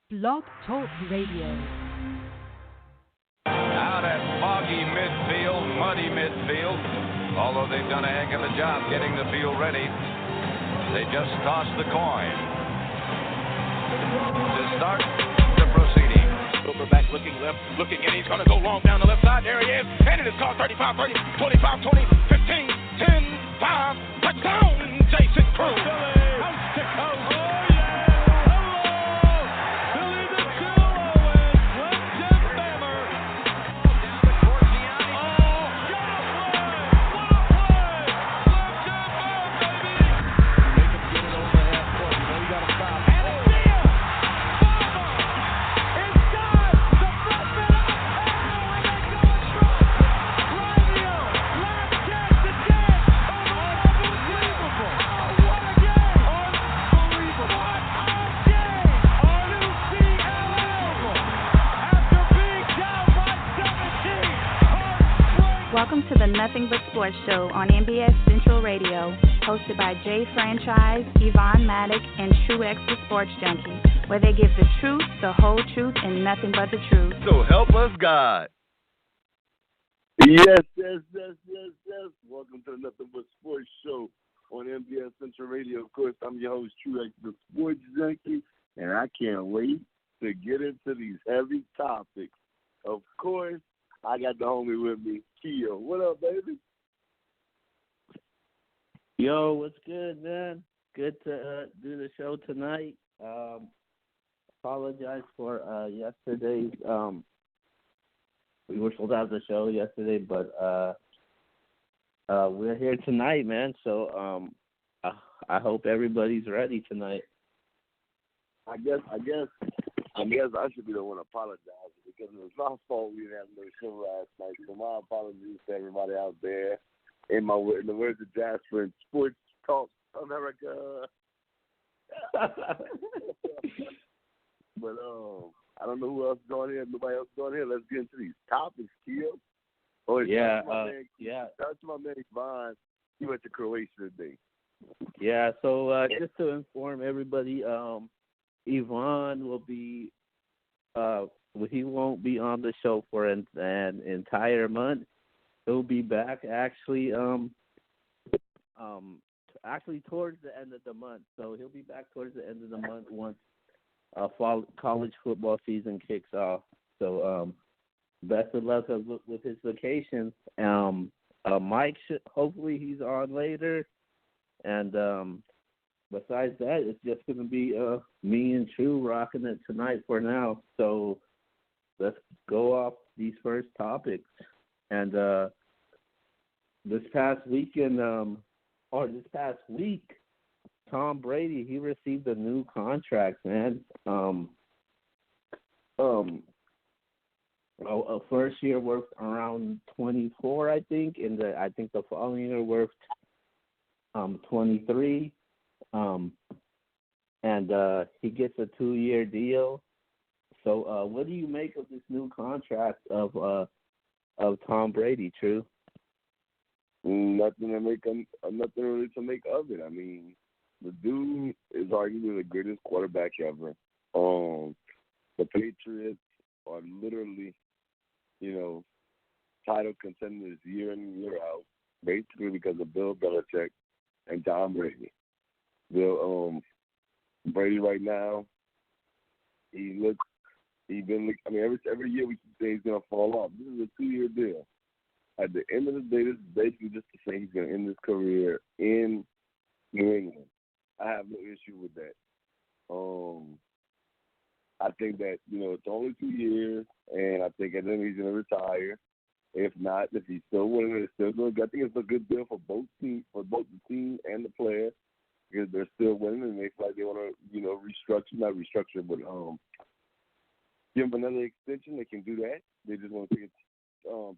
Blog Talk Radio. Out at foggy midfield, muddy midfield, although they've done a heck of a job getting the field ready, they just tossed the coin to start the proceeding. Silver back looking left, looking in, he's going to go long down the left side, there he is, and it is called 35, 30, 25, 20, 15, 10, 5, touchdown, Jason Cruz. Coast to coast. Welcome to the Nothing But Sports Show on NBS Central Radio, hosted by Jay Franchise, Yvonne Maddock, and Truex the Sports Junkie, where they give the truth, the whole truth, and nothing but the truth. So help us, God. Yes. Welcome to the Nothing But Sports Show on NBS Central Radio. Of course, I'm your host, Truex the Sports Junkie, and I can't wait to get into these heavy topics. Of course, I got the homie with me, Keo. What up, baby? Yo, what's good, man? Good to do the show tonight. Apologize for yesterday's. We were supposed to have the show yesterday, but we're here tonight, man. So I hope everybody's ready tonight. I guess I should be the one to apologize because it was my fault we didn't have no show last night. So my apologies to everybody out there. In the words of Jasper in Sports Talk America. But I don't know who else is on here. Nobody else is on here. Let's get into these topics, Keo. Yeah. Shout to my man Yvonne. He went to Croatia today. Yeah. So just to inform everybody, Yvonne will be. He won't be on the show for an entire month. He'll be back actually towards the end of the month. So he'll be back towards the end of the month once college football season kicks off. So best of luck with his vacation. Mike hopefully he's on later, and besides that, it's just going to be me and True rocking it tonight for now. So let's go off these first topics. And this past week, Tom Brady, he received a new contract, man. A first year worth around 24, I think, and I think the following year worth 23. And he gets a 2-year deal. So what do you make of this new contract of Tom Brady, True? Nothing really to make of it. I mean, the dude is arguably the greatest quarterback ever. The Patriots are literally, title contenders year in and year out, basically because of Bill Belichick and Tom Brady. Brady right now, every year we keep saying he's gonna fall off. This is a 2-year deal. At the end of the day, this is basically just to say he's gonna end his career in New England. I have no issue with that. I think that it's only 2 years, and I think at the end he's gonna retire. If not, if he's still winning, it's still good. I think it's a good deal for both teams, for both the team and the player, because they're still winning and they feel like they want to, not restructure, but give him another extension. They can do that. They just want to take it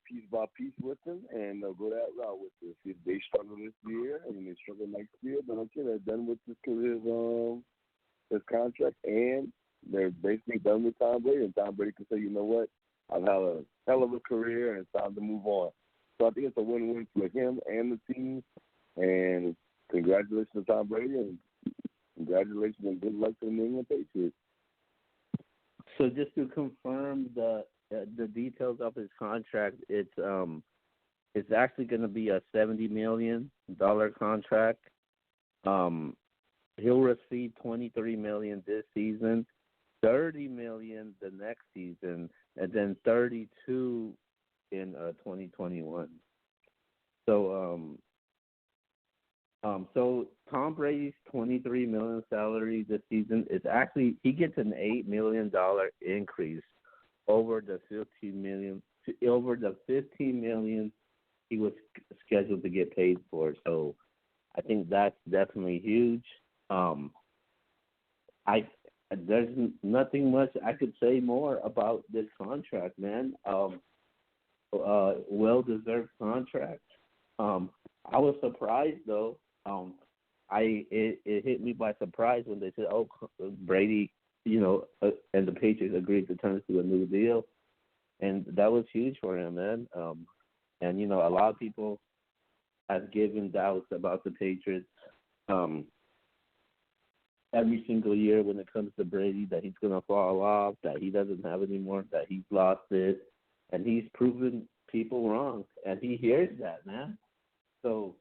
piece by piece with him and go that route with it. If they struggle this year and they struggle next year, then okay, they're done with his contract, and they're basically done with Tom Brady. And Tom Brady can say, you know what, I've had a hell of a career and it's time to move on. So I think it's a win-win for him and the team. And congratulations to Tom Brady, and congratulations and good luck to the New England Patriots. just to confirm the details of his contract, it's actually going to be a $70 million contract. He'll receive $23 million this season, $30 million the next season, and then $32 in 2021. So Tom Brady's $23 million salary this season is actually, he gets an $8 million increase over the $15 million he was scheduled to get paid for. So I think that's definitely huge. There's nothing much I could say more about this contract, man. Well-deserved contract. I was surprised though. It hit me by surprise when they said, "Oh, Brady, and the Patriots agreed to turn to a new deal," and that was huge for him, man. And a lot of people have given doubts about the Patriots every single year when it comes to Brady, that he's going to fall off, that he doesn't have any more, that he's lost it, and he's proven people wrong, and he hears that, man. So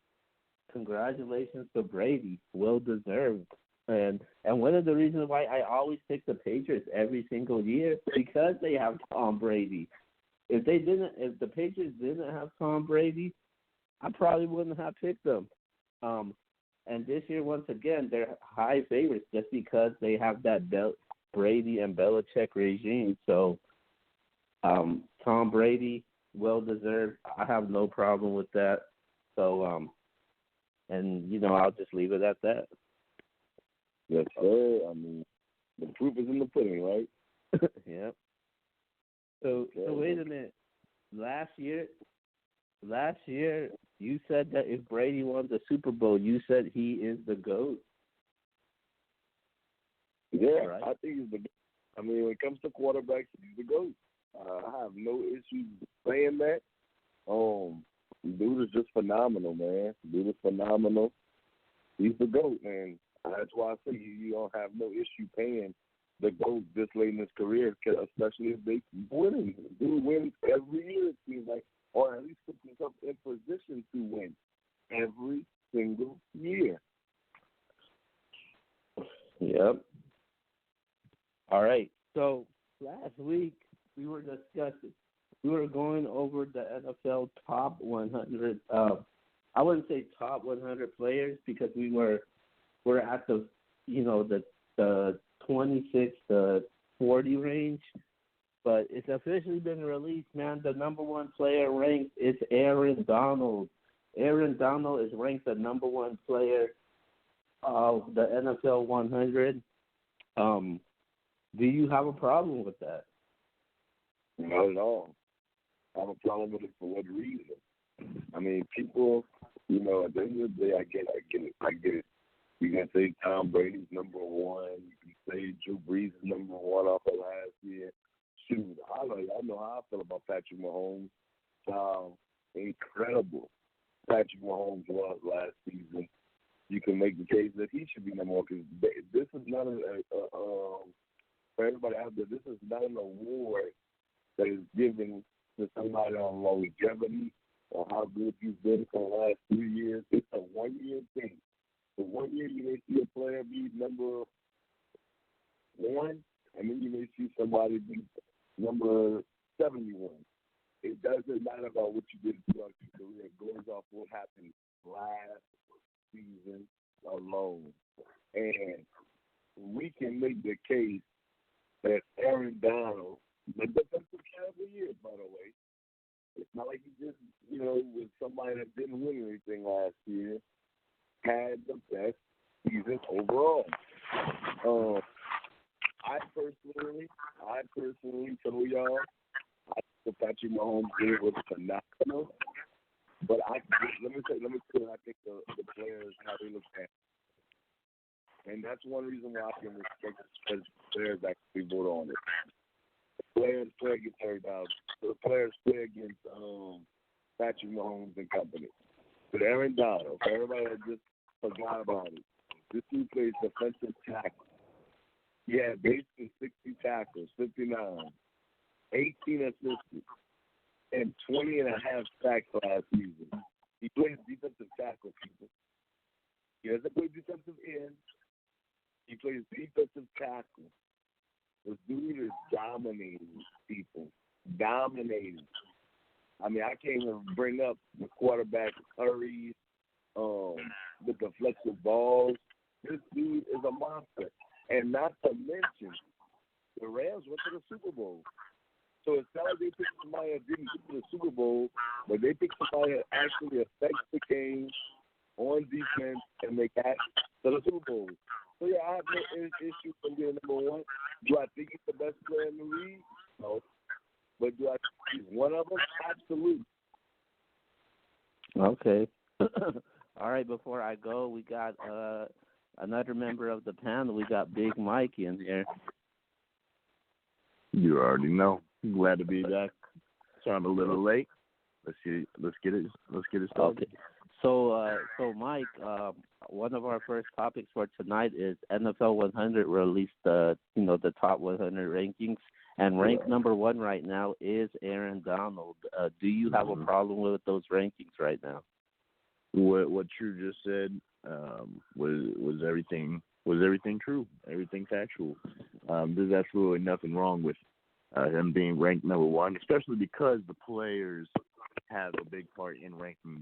congratulations to Brady, well deserved. And one of the reasons why I always pick the Patriots every single year, because they have Tom Brady. If the Patriots didn't have Tom Brady, I probably wouldn't have picked them. And this year, once again, they're high favorites just because they have that Brady and Belichick regime. So Tom Brady, well deserved. I have no problem with that. So I'll just leave it at that. Yes, sir. I mean, the proof is in the pudding, right? Yep. So wait a minute. Last year, you said that if Brady won the Super Bowl, you said he is the GOAT. Yeah, right? I think he's the GOAT. I mean, when it comes to quarterbacks, he's the GOAT. I have no issue saying that. Dude is just phenomenal, man. Dude is phenomenal. He's the GOAT, and that's why I say you don't have no issue paying the GOAT this late in his career, especially if they keep winning. Dude wins every year, it seems like, or at least put himself in position to win every single year. Yep. All right. So last week we were going over the NFL top 100. I wouldn't say top 100 players because we're at the 26 to 40 range. But it's officially been released, man. The number one player ranked is Aaron Donald. Aaron Donald is ranked the number one player of the NFL 100. Do you have a problem with that? Not at all. I have a problem with it for what reason? I mean, people, at the end of the day, I get it. You can say Tom Brady's number one. You can say Drew Brees is number one off of last year. Shoot, I know how I feel about Patrick Mahomes. Incredible Patrick Mahomes was last season. You can make the case that he should be number one because this is not for everybody out there, this is not an award that is given to somebody on longevity or how good you've been for the last 3 years. It's a one-year thing. For 1 year, you may see a player be number one, and then you may see somebody be number 71. It doesn't matter about what you did throughout your career. It goes off what happened last season alone. And we can make the case that Aaron Donald, the defensive player of the year, by the way, it's not like he just, was somebody that didn't win anything last year, had the best season overall. I personally tell y'all, I think the Patrick Mahomes game was phenomenal. But let me say I think the players, how they look at it. And that's one reason why I can respect the players actually vote on it. The players play against everybody. The players play against Patrick Mahomes and company. But Aaron Donald, for everybody that just forgot about it, this dude plays defensive tackle. Yeah, basically 60 tackles, 59, 18 assists, and 20 and a half sacks last season. He plays defensive tackle, people. He doesn't play defensive end. He plays defensive tackle. This dude is dominating people. Dominating. I mean, I can't even bring up the quarterback hurries, the deflected balls. This dude is a monster. And not to mention, the Rams went to the Super Bowl. So it's not like they picked somebody that didn't get to the Super Bowl, but they picked somebody that actually affects the game on defense, and they got to the Super Bowl. So, yeah, I have no issue with being number one. Do I think he's the best player in the league? No. But do I think he's one of them? Absolutely. Okay. All right, before I go, we got another member of the panel. We got Big Mike in here. You already know. Glad to be back. Sorry I'm a little late. Let's get it started. Okay. So Mike, one of our first topics for tonight is NFL 100 released the top 100 rankings, and ranked number one right now is Aaron Donald. Do you have a problem with those rankings right now? What True just said was everything true, everything factual. There's absolutely nothing wrong with him being ranked number one, especially because the players have a big part in ranking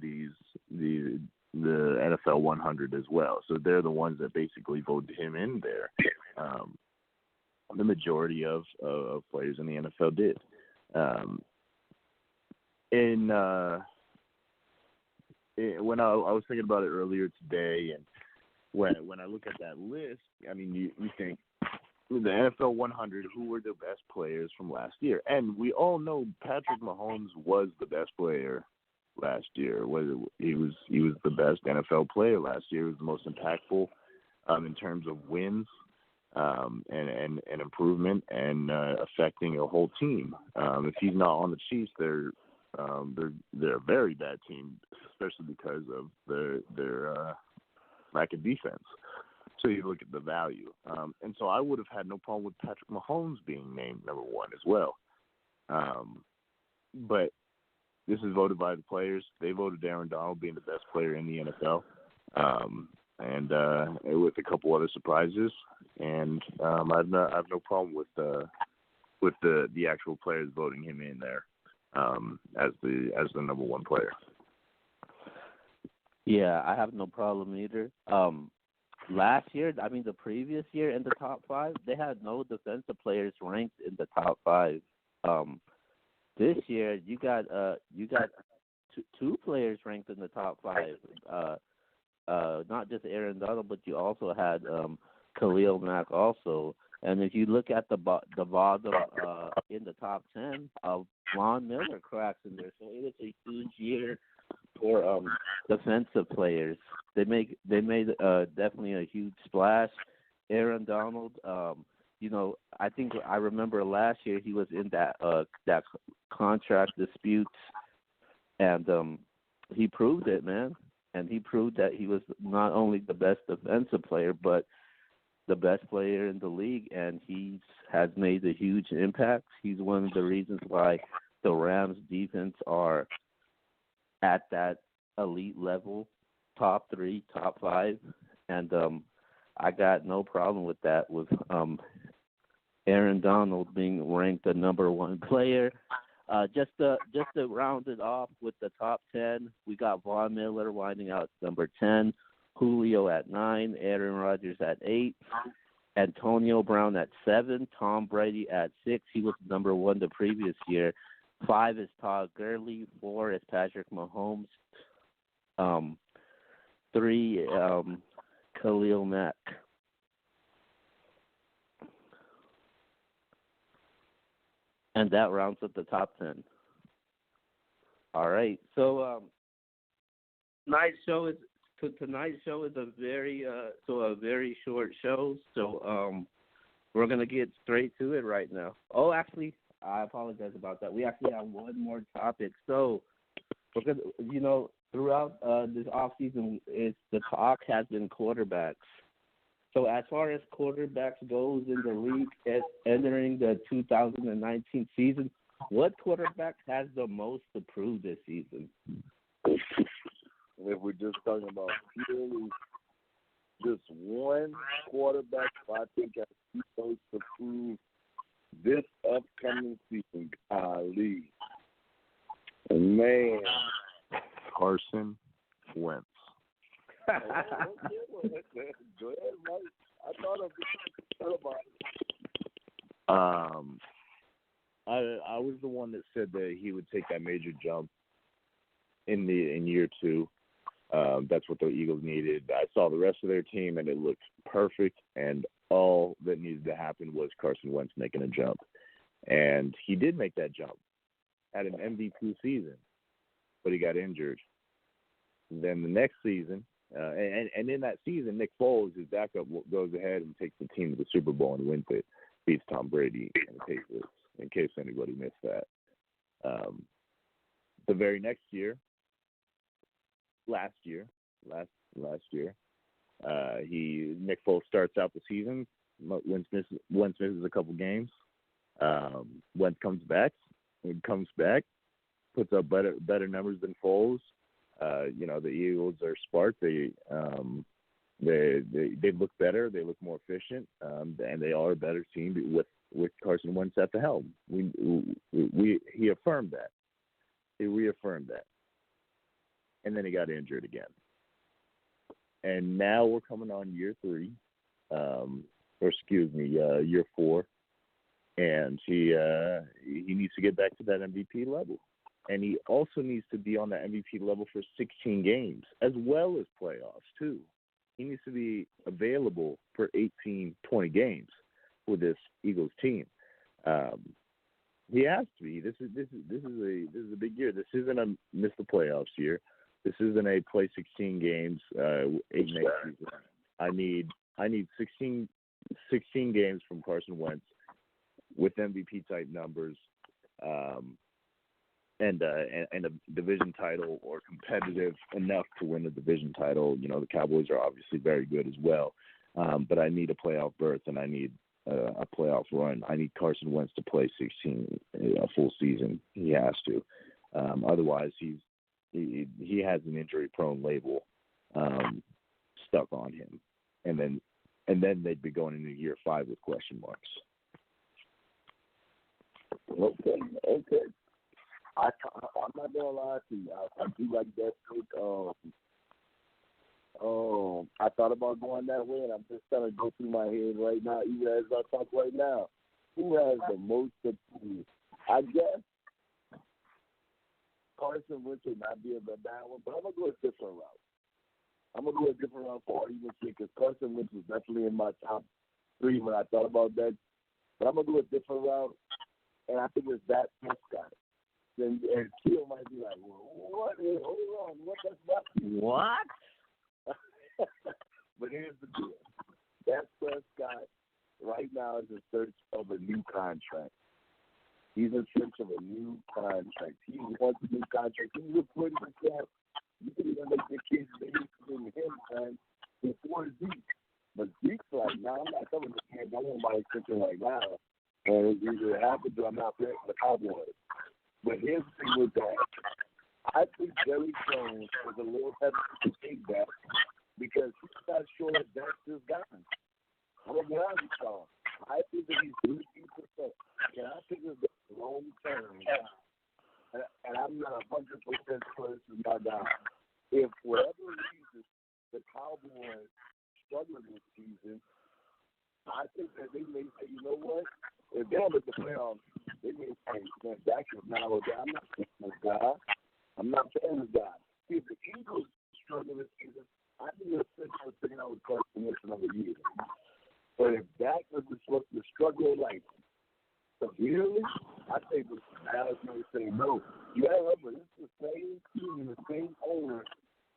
the NFL 100 as well. So they're the ones that basically voted him in there. The majority of players in the NFL did. When I was thinking about it earlier today, and when I look at that list, I mean, you think the NFL 100, who were the best players from last year? And we all know Patrick Mahomes was the best player last year. He was the best NFL player last year. He was the most impactful in terms of wins and improvement and affecting a whole team. If he's not on the Chiefs, they're a very bad team, especially because of their lack of defense. So you look at the value. And so I would have had no problem with Patrick Mahomes being named number one as well. But this is voted by the players. They voted Aaron Donald being the best player in the NFL, and with a couple other surprises. And I've no problem with the actual players voting him in there as the number one player. Yeah, I have no problem either. Last year, I mean the previous year in the top five, they had no defensive players ranked in the top five. This year, you got two players ranked in the top five. Not just Aaron Donald, but you also had Khalil Mack also. And if you look at the bottom in the top 10, Von Miller cracks in there. So it was a huge year for defensive players. They made definitely a huge splash. Aaron Donald, I think I remember last year he was in that contract dispute, and he proved it, man. And he proved that he was not only the best defensive player, but the best player in the league, and he has made a huge impact. He's one of the reasons why the Rams defense are at that elite level, top 3, top 5, and I got no problem with that, with Aaron Donald being ranked the number one player. Just to round it off with the top 10, we got Von Miller winding out number 10, Julio at 9, Aaron Rodgers at 8, Antonio Brown at 7, Tom Brady at 6. He was number one the previous year. 5 is Todd Gurley. 4 is Patrick Mahomes. 3, Khalil Mack. And that rounds up the top 10. All right. So tonight's show is a very short show. So we're gonna get straight to it right now. Oh, actually, I apologize about that. We actually have one more topic. So we're gonna, throughout this off season, the talk has been quarterbacks. So as far as quarterbacks goes in the league entering the 2019 season, what quarterback has the most to prove this season? If we're just talking about purely just one quarterback, I think has the most to prove this upcoming season. Ali. Man. Carson Wentz. Go ahead, Mike. I thought about it. I was the one that said that he would take that major jump in year two. That's what the Eagles needed. I saw the rest of their team, and it looked perfect, and all that needed to happen was Carson Wentz making a jump. And he did make that jump. Had an MVP season, but he got injured. Then the next season, and in that season, Nick Foles, his backup, goes ahead and takes the team to the Super Bowl and wins it, beats Tom Brady and the Patriots, in case anybody missed that. The very next year, last year, Nick Foles starts out the season. Wentz misses a couple games. Wentz comes back, puts up better numbers than Foles. The Eagles are smart. They look better. They look more efficient, and they are a better team with Carson Wentz at the helm. He affirmed that. He reaffirmed that. And then he got injured again. And now we're coming on year four, and he needs to get back to that MVP level. And he also needs to be on that MVP level for 16 games, as well as playoffs, too. He needs to be available for 18, 20 games with this Eagles team. He has to be. This is a big year. This isn't a miss the playoffs year. This isn't a play 16 games next season. I need 16 games from Carson Wentz with MVP type numbers. And a division title, or competitive enough to win a division title. The Cowboys are obviously very good as well, but I need a playoff berth, and I need a playoff run. I need Carson Wentz to play 16 a full season. He has to. Otherwise, he has an injury-prone label stuck on him, and then they'd be going into year 5 with question marks. Okay. I'm not gonna lie to you. I do like that pick. I thought about going that way, and I'm just trying to go through my head right now, even as I talk right now. Who has the most to prove? I guess Carson Wentz would not be a bad one, but I'm gonna go a different route. I'm gonna go a different route for argument's sake, because Carson Wentz was definitely in my top 3 when I thought about that. But I'm gonna go a different route, and I think it's that Prescott. And Keel might be like, well, what? Hold on, what? That's not what? But here's the deal. That Prescott right now is in search of a new contract. He's in search of a new contract. He wants a new contract. He's reporting himself. You can even make the kids that he's doing him time before Zeke. But Zeke's like, I'm not coming to camp. I want my extension right now. And it's either happens or I'm not playing for the Cowboys. But here's the thing with that. I think Jerry Jones was a little hesitant to take that because he's not sure that that's his guy. I'm going to be honest with y'all. I think that he's 3%. And I think it's the long term. And I'm not 100% sure this is my guy. If for whatever reason the Cowboys struggle this season, I think that they may say, you know what? If they don't make the playoffs, they may say, man, Dak is not a guy. I'm not paying this guy. I'm not paying this guy. If the Eagles struggle this season, I think they're sitting out with Carson Wentz another year. But if Dak was supposed to struggle like severely, I think the Dallas may say no. You gotta remember, this is the same team, the same owner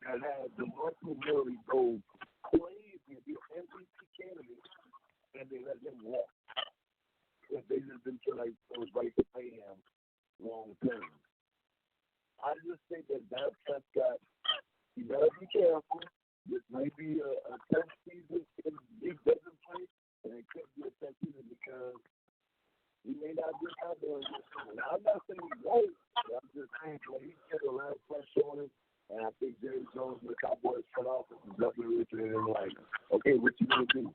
that had the Marcus Murray go crazy and be an MVP candidate, and they let him walk. If they just didn't feel like it was right to pay him long term. I just think that Prescott, you better be careful. this might be a test season if he doesn't play, and it could be a test season because he may not get out there in this season. Now, I'm not saying he won't, but I'm just saying like, he's got a lot of pressure on him, and I think Jerry Jones and the Cowboys front office is definitely looking at him like, okay, what you going to do?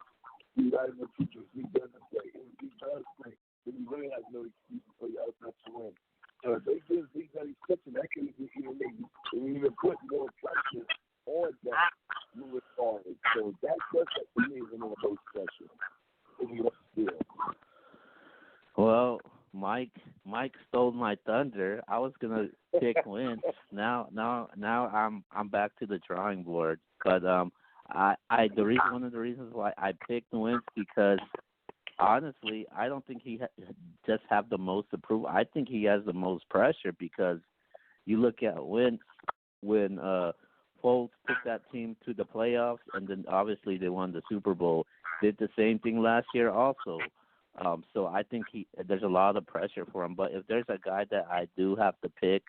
You got to teach him if he doesn't play. If he does play, then you really have no excuse for your outside to win. So if they give these that he's pitching, that can even put more pressure on that Lewis Farley. So that's just to me is the most pressure. Well, Mike stole my thunder. I was gonna pick Wentz. Now I'm back to the drawing board. But one of the reasons why I picked Wentz because honestly, I don't think he just have the most to prove. I think he has the most pressure because you look at Wentz when Foles took that team to the playoffs, and then obviously they won the Super Bowl. Did the same thing last year also. So I think there's a lot of pressure for him. But if there's a guy that I do have to pick,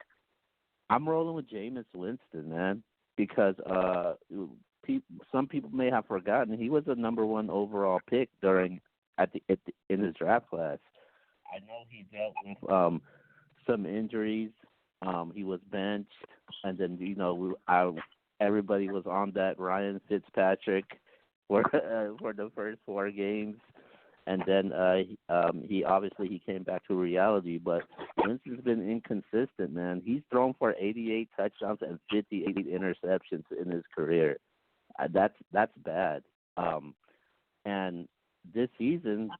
I'm rolling with Jameis Winston, man, because some people may have forgotten he was the number 1 overall pick in his draft class. I know he dealt with some injuries. He was benched, and then everybody was on that Ryan Fitzpatrick for the first 4 games, and then he came back to reality. But Winston's been inconsistent, man. He's thrown for 88 touchdowns and 58 interceptions in his career. That's bad. And this season,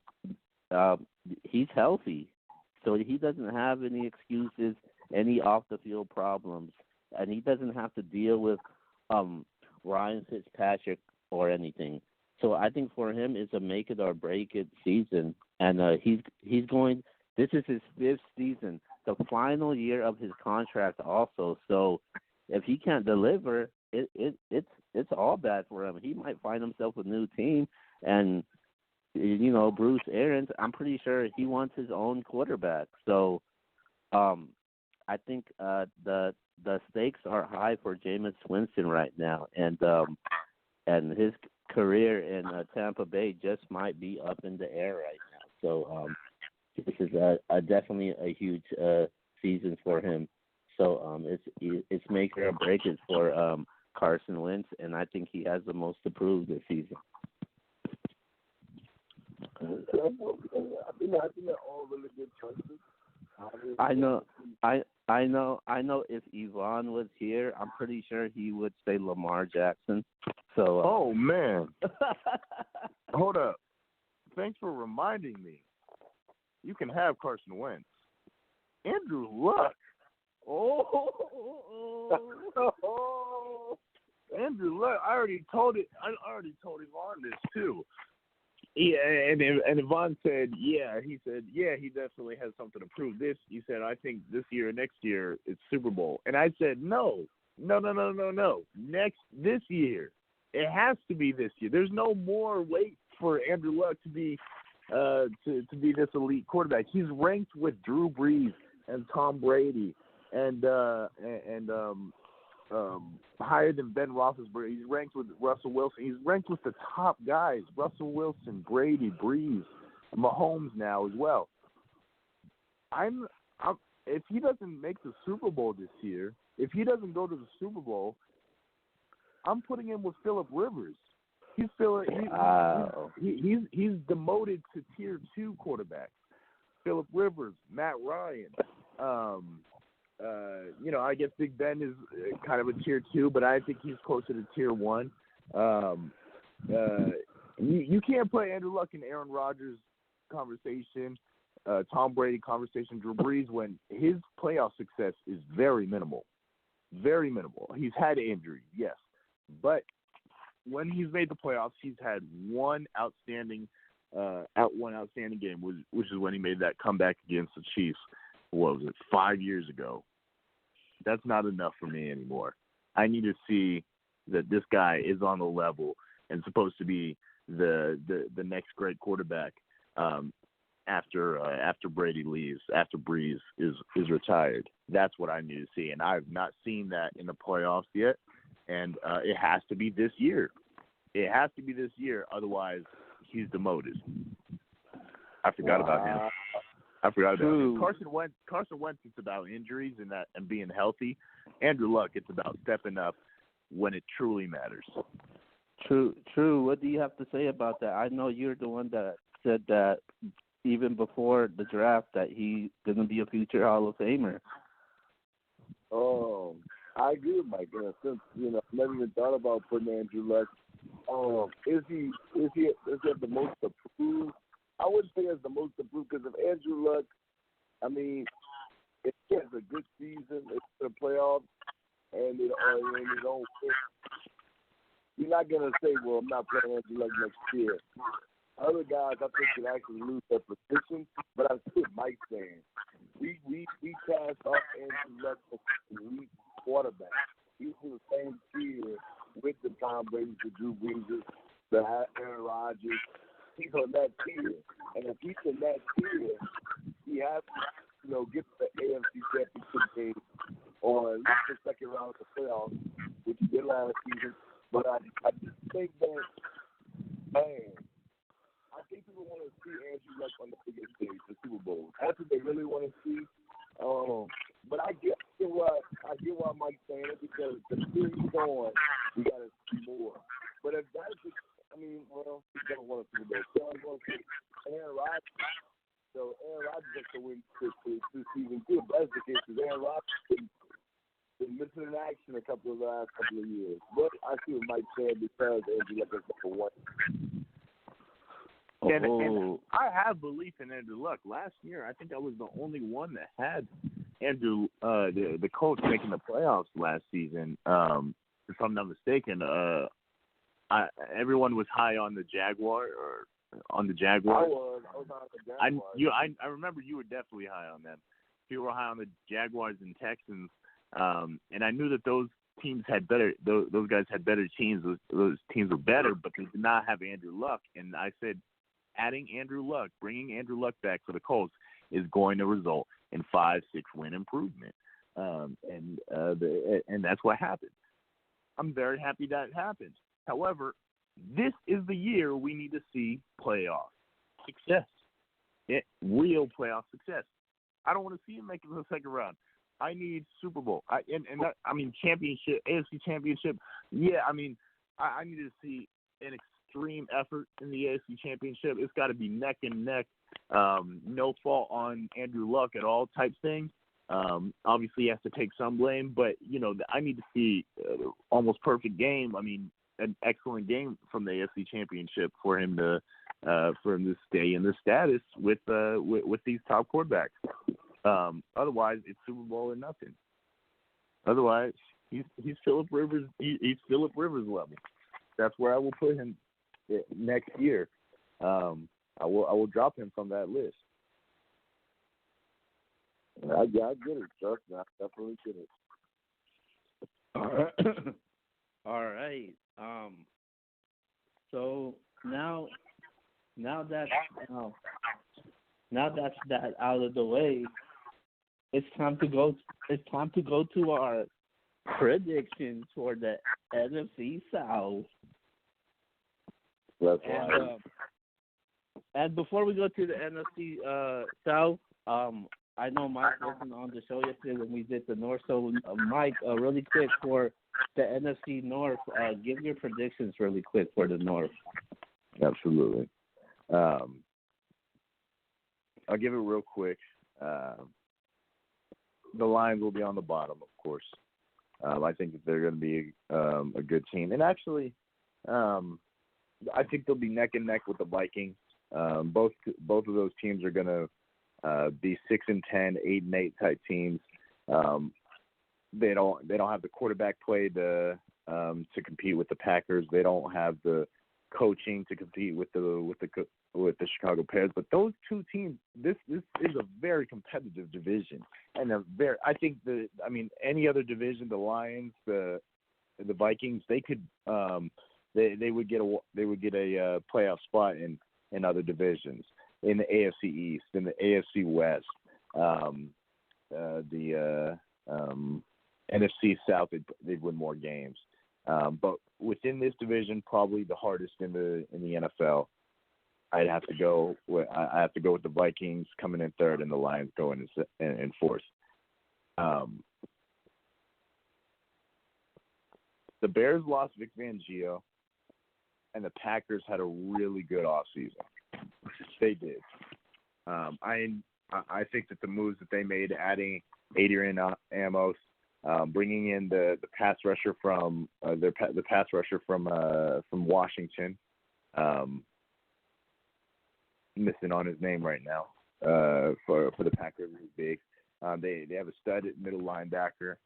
he's healthy, so he doesn't have any excuses, any off the field problems, and he doesn't have to deal with Ryan Fitzpatrick or anything. So I think for him it's a make it or break it season, and he's going. This is his 5th season, the final year of his contract also. So if he can't deliver, it's all bad for him. He might find himself a new team, and Bruce Arians, I'm pretty sure he wants his own quarterback. So I think the stakes are high for Jameis Winston right now, and his career in Tampa Bay just might be up in the air right now. So this is definitely a huge season for him. So it's make or break it for Carson Wentz, and I think he has the most to prove this season. I think they're all really good choices. I know. If Yvonne was here, I'm pretty sure he would say Lamar Jackson. So. Oh man. Hold up. Thanks for reminding me. You can have Carson Wentz. Andrew Luck. Andrew Luck. I already told Yvonne this too. Yeah, and Yvonne said, he definitely has something to prove. He said, I think this year or next year it's Super Bowl. And I said, no. This year. It has to be this year. There's no more wait for Andrew Luck to be this elite quarterback. He's ranked with Drew Brees and Tom Brady and higher than Ben Roethlisberger. He's ranked with Russell Wilson. He's ranked with the top guys: Russell Wilson, Brady, Brees, Mahomes now as well. If he doesn't make the Super Bowl this year, if he doesn't go to the Super Bowl, I'm putting him with Phillip Rivers. He's demoted to tier 2 quarterbacks. Phillip Rivers, Matt Ryan. I guess Big Ben is kind of a tier 2, but I think he's closer to tier 1. You can't put Andrew Luck in Aaron Rodgers conversation, Tom Brady conversation, Drew Brees, when his playoff success is very minimal. Very minimal. He's had injury, yes, but when he's made the playoffs, he's had one outstanding game, which is when he made that comeback against the Chiefs. What was it, 5 years ago? That's not enough for me anymore. I need to see that this guy is on the level and supposed to be the next great quarterback after Brady leaves, after Brees is retired. That's what I need to see, and I've not seen that in the playoffs yet. and it has to be this year. It has to be this year, otherwise he's demoted. I forgot about him. Carson Wentz, it's about injuries and being healthy. Andrew Luck, it's about stepping up when it truly matters. True. What do you have to say about that? I know you're the one that said that even before the draft that he's going to be a future Hall of Famer. I agree with Mike. Since I never even thought about putting Andrew Luck. Is he have the most to prove? I wouldn't say he has the most to prove because of Andrew Luck. I mean, if he has a good season, it's the playoffs, and it don't fit, you're not gonna say, "Well, I'm not playing Andrew Luck next year." Other guys, I think, can actually lose their position, but I see what Mike's saying. We cast off Andrew Luck for weak quarterback. He's in the same tier with the Tom Brady, the Drew Brees, the Aaron Rodgers. He's on that tier, and if he's in that tier, he has to, get to the AFC Championship game or at least the second round of the playoffs, which he did last season. But I just think that, man, I think people want to see Andrew Luck on the biggest stage, the Super Bowl. That's what they really want to see. But I get why Mike's saying it because the series on, we got to see more. But if that's the he's going to win a Super Bowl. So I'm going to say Aaron Rodgers. So Aaron Rodgers has to win this season too. If that's the case, because Aaron Rodgers been missing in action the last couple of years. But I see what Mike said because Andrew Luck is number one. And I have belief in Andrew Luck. Last year, I think I was the only one that had Andrew, the Colts, making the playoffs last season. If I'm not mistaken, everyone was high on the Jaguars. I was on the Jaguars. I remember you were definitely high on them. You were high on the Jaguars and Texans, and I knew that those teams had better. Those guys had better teams. Those teams were better, but they did not have Andrew Luck. And I said, adding Andrew Luck, bringing Andrew Luck back for the Colts is going to result in 5-6 win improvement, and that's what happened. I'm very happy that happened. However, this is the year we need to see playoff success, real playoff success. I don't want to see him make it to the second round. I need Super Bowl. Championship, AFC Championship. Yeah, I need to see an extreme effort in the AFC Championship. It's got to be neck and neck, no fault on Andrew Luck at all type thing. Obviously, he has to take some blame, but I need to see almost perfect game. An excellent game from the AFC Championship for him to stay in this status with these top quarterbacks. Otherwise, it's Super Bowl or nothing. Otherwise, he's Phillip Rivers. He's Phillip Rivers level. That's where I will put him next year. I will drop him from that list. I get it, Chuck. I definitely get it. All right. So now that's that out of the way, it's time to go to our predictions for the NFC South. That's right. And before we go to the NFC South, I know Mike wasn't on the show yesterday when we did the North. So, Mike, really quick for the NFC North, give your predictions really quick for the North. Absolutely. I'll give it real quick. The Lions will be on the bottom, of course. I think that they're going to be a good team. And actually, I think they'll be neck and neck with the Vikings. Both of those teams are going to be 6-10, 8-8 type teams. They don't have the quarterback play to compete with the Packers. They don't have the coaching to compete with the Chicago Bears. But those two teams, this is a very competitive division, and any other division, the Lions, the Vikings, they could they would get a playoff spot in other divisions, in the AFC East, in the AFC West, the NFC South. They'd win more games. But within this division, probably the hardest in the NFL. I have to go with the Vikings coming in third and the Lions going in fourth. The Bears lost Vic Fangio, and the Packers had a really good offseason. They did. I think that the moves that they made, adding Adrian Amos, bringing in the pass rusher from the pass rusher from Washington, missing on his name right now, for the Packers is big. They have a stud middle linebacker,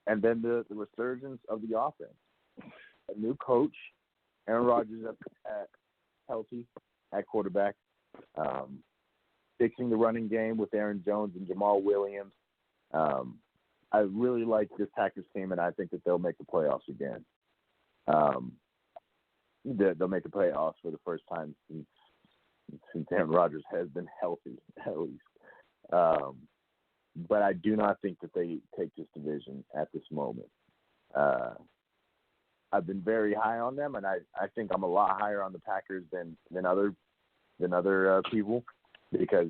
and then the resurgence of the offense. A new coach, Aaron Rodgers at healthy at quarterback, fixing the running game with Aaron Jones and Jamal Williams. I really like this Packers team, and I think that they'll make the playoffs again. They'll make the playoffs for the first time since Aaron Rodgers has been healthy, at least. But I do not think that they take this division at this moment. I've been very high on them, and I think I'm a lot higher on the Packers than other people, because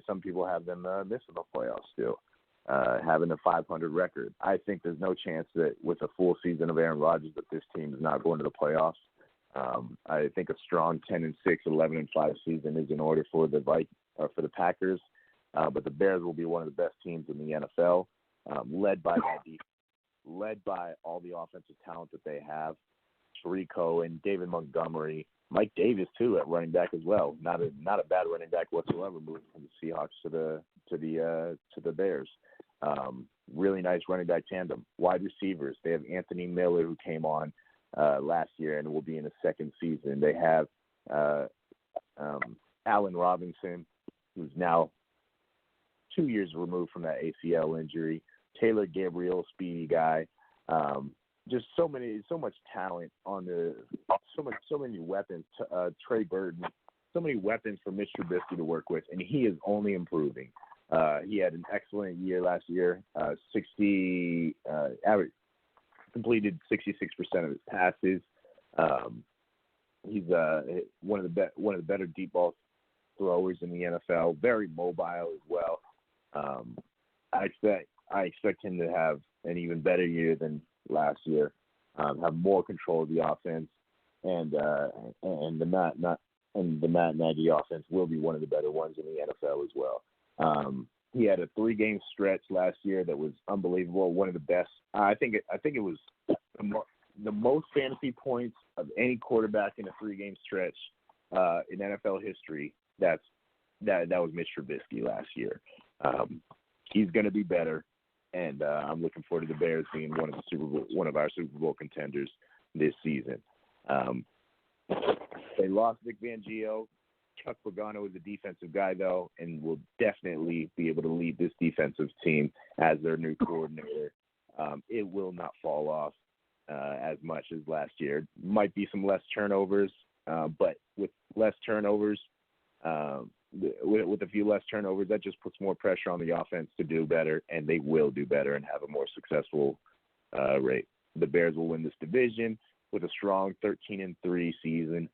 some people have them missing the playoffs still, having a 500 record. I think there's no chance that with a full season of Aaron Rodgers that this team is not going to the playoffs. I think a strong 10-6, 11-5 season is in order for the Packers, but the Bears will be one of the best teams in the NFL, led by that defense, led by all the offensive talent that they have. Tariq Cohen, David Montgomery, Mike Davis too at running back as well. Not a bad running back whatsoever, moving from the Seahawks to the Bears. Really nice running back tandem. Wide receivers, they have Anthony Miller, who came on last year and will be in his second season. They have Allen Robinson, who's now 2 years removed from that ACL injury. Taylor Gabriel, speedy guy. Just so much talent on so many weapons. Trey Burton, so many weapons for Mitch Trubisky to work with, and he is only improving. He had an excellent year last year. Completed 66% of his passes. He's one of the better deep ball throwers in the NFL. Very mobile as well. I expect him to have an even better year than last year. Have more control of the offense, and the Matt Nagy offense will be one of the better ones in the NFL as well. He had a 3-game stretch last year that was unbelievable. One of the best. I think it was the most fantasy points of any quarterback in a 3-game stretch in NFL history. That was Mitch Trubisky last year. He's going to be better, and I'm looking forward to the Bears being one of our Super Bowl contenders this season. They lost Vic Fangio. Chuck Pagano is a defensive guy, though, and will definitely be able to lead this defensive team as their new coordinator. It will not fall off as much as last year. Might be some less turnovers, but with less turnovers, with a few less turnovers, that just puts more pressure on the offense to do better, and they will do better and have a more successful rate. The Bears will win this division with a strong 13-3 season.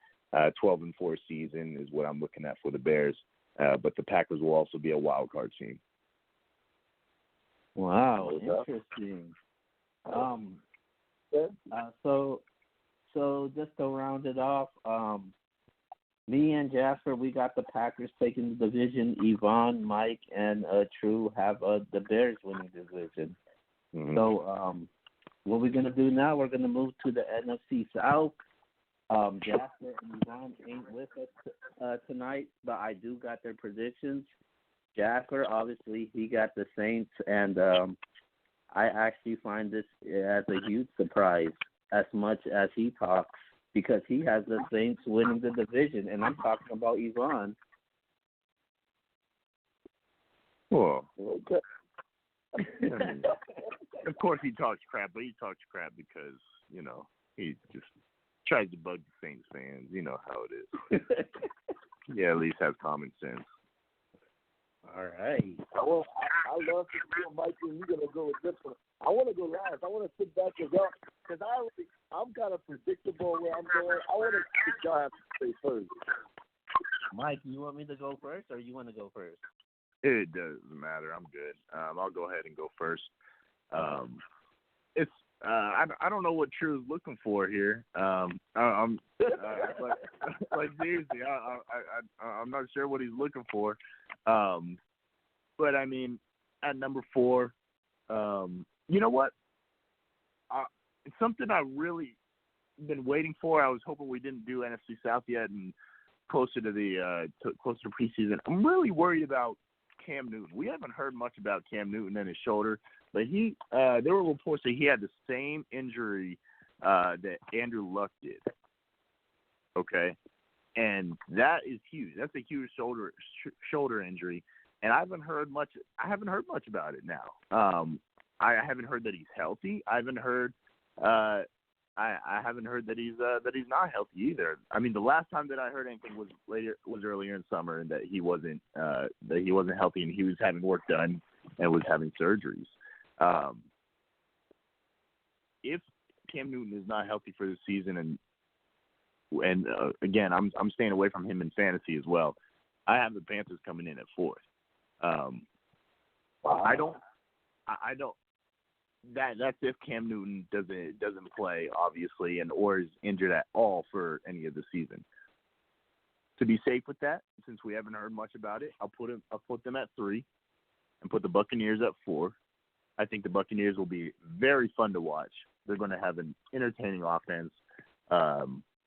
12-4 season is what I'm looking at for the Bears, but the Packers will also be a wild card team. Wow, interesting. So just to round it off, me and Jasper, we got the Packers taking the division. Yvonne, Mike, and True have the Bears winning the division. Mm-hmm. So what we're gonna do now? We're gonna move to the NFC South. Jasper and Yvonne ain't with us tonight, but I do got their predictions. Jasper, obviously, he got the Saints, and I actually find this as a huge surprise as much as he talks, because he has the Saints winning the division, and I'm talking about Yvonne. Well, okay. Of course he talks crap, but he talks crap because, he just tries to bug the Saints fans. You know how it is. Yeah, at least have common sense. All right. Well, I love to feel Mike, and you're going to go with this one. I want to go last. I want to sit back because I'm kind of predictable where I'm going. I want to see y'all have to say first. Mike, you want me to go first, or you want to go first? It doesn't matter. I'm good. I'll go ahead and go first. It's I don't know what True is looking for here. I'm like seriously, I'm not sure what he's looking for. But I mean, at number 4, you know what? It's something I really been waiting for. I was hoping we didn't do NFC South yet, and closer to preseason. I'm really worried about Cam Newton. We haven't heard much about Cam Newton and his shoulder, but there were reports that he had the same injury that Andrew Luck did. Okay, and that is huge. That's a huge shoulder injury, and I haven't heard much about it now. I haven't heard that he's healthy. I haven't heard I haven't heard that he's not healthy either. I mean, the last time that I heard anything was earlier in summer, and that he wasn't healthy, and he was having work done and was having surgeries. If Cam Newton is not healthy for the season, and again, I'm staying away from him in fantasy as well. I have the Panthers coming in at 4th. I don't. That's if Cam Newton doesn't play, obviously, or is injured at all for any of the season. To be safe with that, since we haven't heard much about it, I'll put them at 3, and put the Buccaneers at 4. I think the Buccaneers will be very fun to watch. They're going to have an entertaining offense.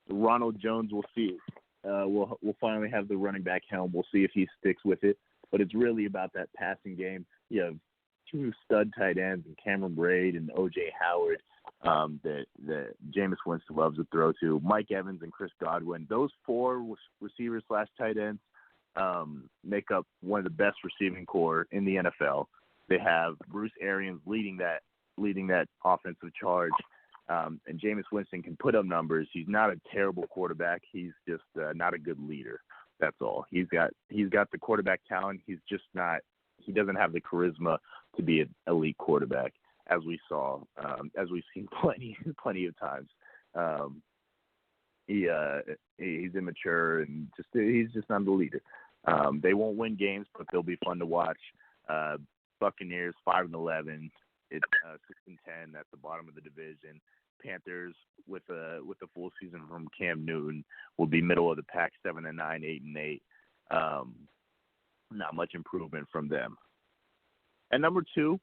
Ronald Jones, we'll see. We'll finally have the running back helm. We'll see if he sticks with it. But it's really about that passing game. You have 2 stud tight ends, and Cameron Braid and O.J. Howard, that Jameis Winston loves to throw to. Mike Evans and Chris Godwin. Those 4 receivers / tight ends make up one of the best receiving core in the NFL. They have Bruce Arians leading that offensive charge, and Jameis Winston can put up numbers. He's not a terrible quarterback. He's just not a good leader. That's all. He's got the quarterback talent. He's just not. He doesn't have the charisma to be an elite quarterback, as we saw, as we've seen plenty of times. He's immature, and he's just not the leader. They won't win games, but they'll be fun to watch. Buccaneers 5-11. It's 6-10 at the bottom of the division. Panthers with a full season from Cam Newton will be middle of the pack, 7-9, 8-8. Not much improvement from them. And number 2,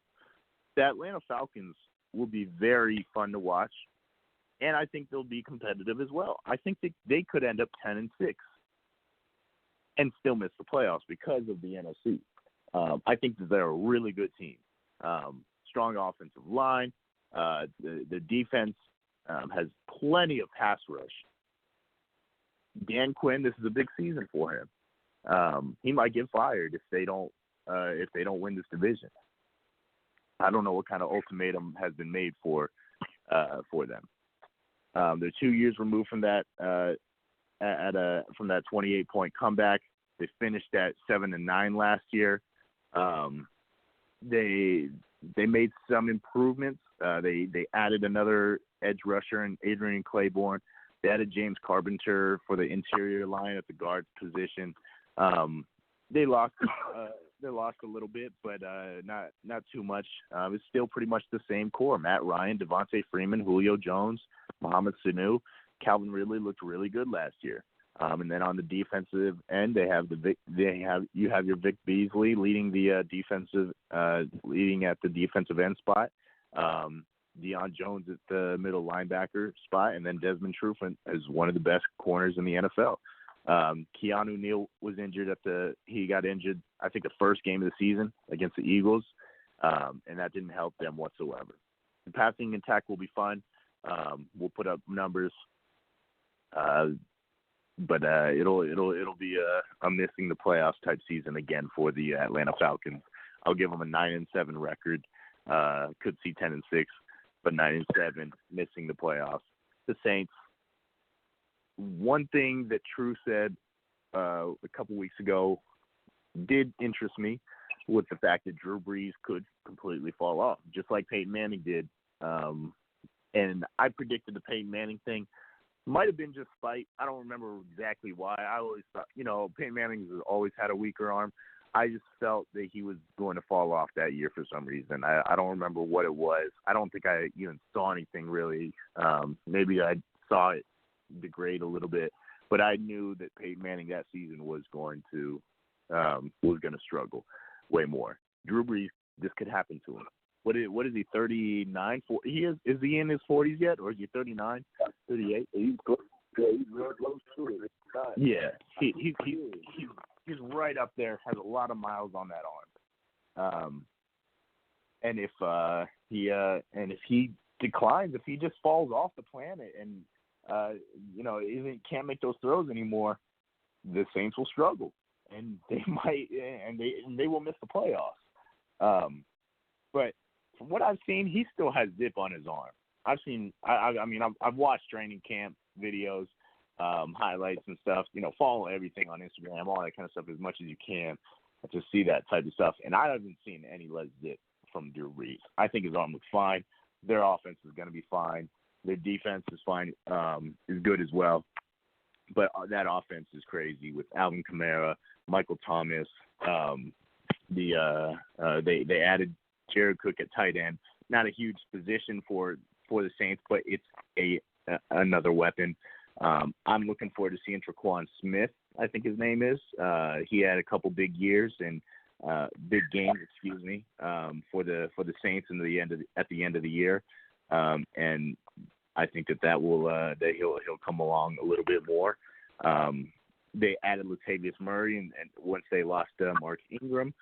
the Atlanta Falcons will be very fun to watch, and I think they'll be competitive as well. I think they could end up 10-6 and still miss the playoffs because of the NFC. I think that they're a really good team. Strong offensive line. The defense has plenty of pass rush. Dan Quinn, this is a big season for him. He might get fired if they don't win this division. I don't know what kind of ultimatum has been made for them. They're 2 years removed from that from that 28-point comeback. They finished at 7-9 last year. They made some improvements. They added another edge rusher in Adrian Claiborne. They added James Carpenter for the interior line at the guard position. They lost a little bit, but not too much. It's still pretty much the same core: Matt Ryan, Devontae Freeman, Julio Jones, Mohamed Sanu. Calvin Ridley looked really good last year. And then on the defensive end, you have your Vic Beasley leading at the defensive end spot. Deion Jones at the middle linebacker spot, and then Desmond Trufant is one of the best corners in the NFL. Keanu Neal was injured he got injured, I think, the first game of the season against the Eagles, and that didn't help them whatsoever. The passing attack will be fun. We'll put up numbers, but it'll be a missing the playoffs type season again for the Atlanta Falcons. I'll give them a 9-7 record. Could see 10-6, but 9-7, missing the playoffs. The Saints. One thing that True said a couple weeks ago did interest me. with the fact that Drew Brees could completely fall off, just like Peyton Manning did. And I predicted the Peyton Manning thing. Might have been just spite. I don't remember exactly why. I always thought, Peyton Manning has always had a weaker arm. I just felt that he was going to fall off that year for some reason. I don't remember what it was. I don't think I even saw anything really. Maybe I saw it degrade a little bit, but I knew that Peyton Manning that season was going to struggle way more. Drew Brees, this could happen to him. What is he, 39? Is he in his 40s yet, or is he 39, 38? He's close. Yeah, he's real close to it. Yeah, he's right up there. Has a lot of miles on that arm. And if he declines, if he just falls off the planet and can't make those throws anymore, the Saints will struggle, and they might, and they will miss the playoffs. But from what I've seen, he still has zip on his arm. I've watched training camp videos, highlights and stuff. Follow everything on Instagram, all that kind of stuff as much as you can to see that type of stuff. And I haven't seen any less zip from Drew Brees. I think his arm looks fine. Their offense is going to be fine. Their defense is fine, is good as well. But that offense is crazy with Alvin Kamara, Michael Thomas. They added Jared Cook at tight end. Not a huge position for the Saints, but it's another weapon. I'm looking forward to seeing Tre'Quan Smith, I think his name is. He had a couple big years and big games, for the Saints at the end of the year. And I think that will that he'll come along a little bit more. They added Latavius Murray and once they lost Mark Ingram.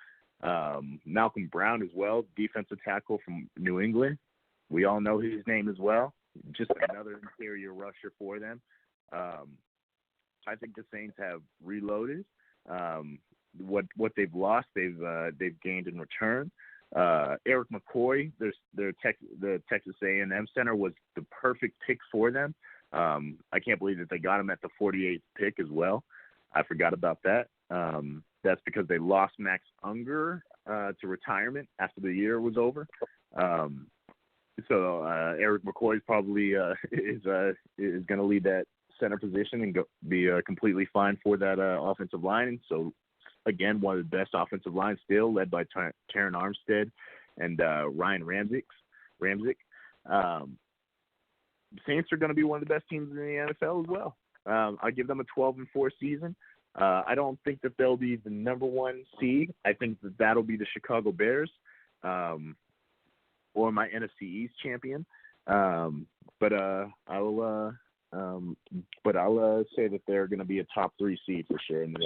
Malcolm Brown as well, defensive tackle from New England. We all know his name as well. Just another interior rusher for them. I think the Saints have reloaded. What they've lost, they've gained in return. Eric McCoy, the Texas A&M center, was the perfect pick for them. I can't believe that they got him at the 48th pick as well. I forgot about that. That's because they lost Max Unger to retirement after the year was over. So Eric McCoy probably is going to lead that center position and be completely fine for that offensive line. And so, again, one of the best offensive lines still, led by Taron Armstead and Ryan Ramczyk. Saints are going to be one of the best teams in the NFL as well. I give them a 12-4 season. I don't think that they'll be the number one seed. I think that that'll be the Chicago Bears or my NFC East champion. But I'll say that they're going to be a top 3 seed for sure in the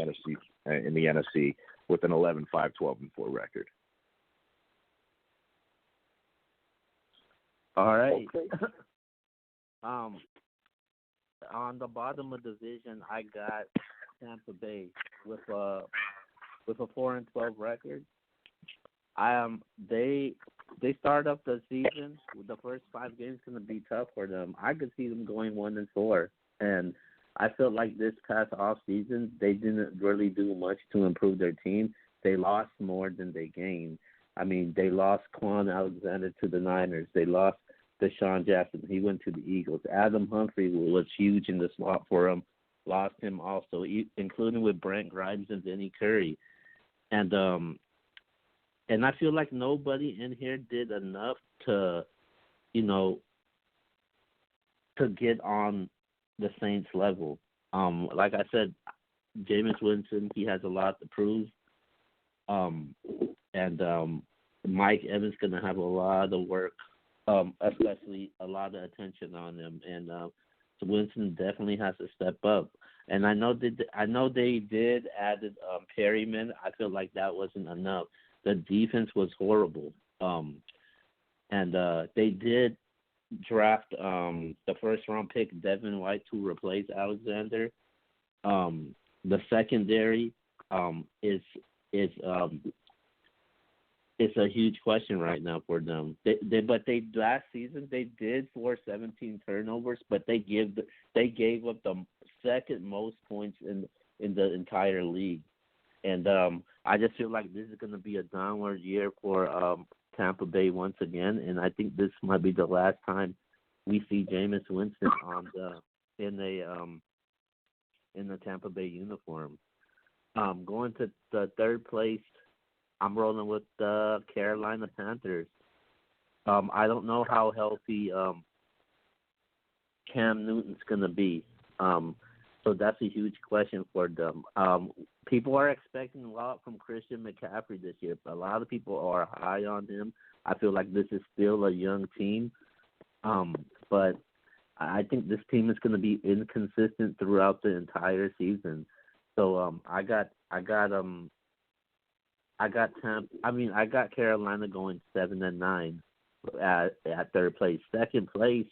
NFC with an 11-5, 12-4 record. All right. Okay. On the bottom of the division, I got Tampa Bay with a 4-12 record. They start up the season. The first 5 games going to be tough for them. I could see them going 1-4, and I felt like this past off season they didn't really do much to improve their team. They lost more than they gained. I mean, they lost Quan Alexander to the Niners. They lost Deshaun Jackson. He went to the Eagles. Adam Humphrey was huge in the slot for them. Lost him also, including with Brent Grimes and Vinny Curry. And I feel like nobody in here did enough to get on the Saints level. Like I said, Jameis Winston, he has a lot to prove. And Mike Evans going to have a lot of work, especially a lot of attention on him. And so Winston definitely has to step up. And I know they did added Perryman. I feel like that wasn't enough. The defense was horrible. And they did draft the first-round pick, Devin White, to replace Alexander. The secondary is a huge question right now for them. But last season they did force 17 turnovers, but they gave up the second most points in the entire league. And I just feel like this is going to be a downward year for Tampa Bay once again, and I think this might be the last time we see Jameis Winston in the Tampa Bay uniform. Going to the third place, I'm rolling with the Carolina Panthers. I don't know how healthy Cam Newton's going to be. So that's a huge question for them. People are expecting a lot from Christian McCaffrey this year. A lot of people are high on him. I feel like this is still a young team. But I think this team is going to be inconsistent throughout the entire season. So I got Carolina going 7-9 at third place. Second place,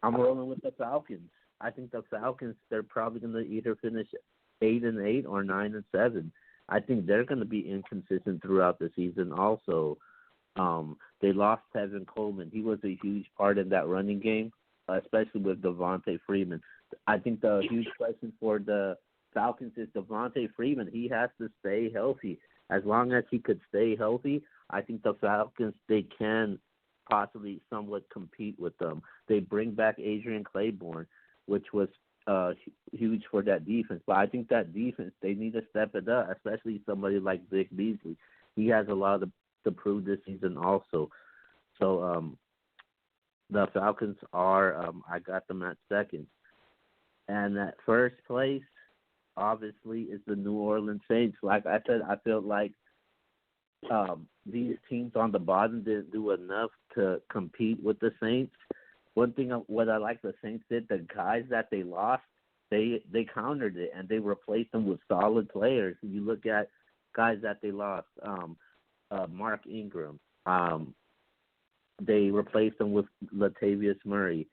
I'm rolling with the Falcons. I think the Falcons, they're probably going to either finish 8-8 or 9-7. I think they're going to be inconsistent throughout the season. Also, they lost Tevin Coleman. He was a huge part in that running game, especially with Devontae Freeman. I think the huge question for the Falcons is Devontae Freeman. He has to stay healthy. As long as he could stay healthy, I think the Falcons, they can possibly somewhat compete with them. They bring back Adrian Claiborne, which was huge for that defense. But I think that defense, they need to step it up, especially somebody like Vic Beasley. He has a lot to prove this season also. So the Falcons are, I got them at second. And at first place, obviously, is the New Orleans Saints. Like I said, I feel like these teams on the bottom didn't do enough to compete with the Saints. One thing, what I like the Saints did, the guys that they lost, they countered it, and they replaced them with solid players. You look at guys that they lost, Mark Ingram. They replaced them with Latavius Murray.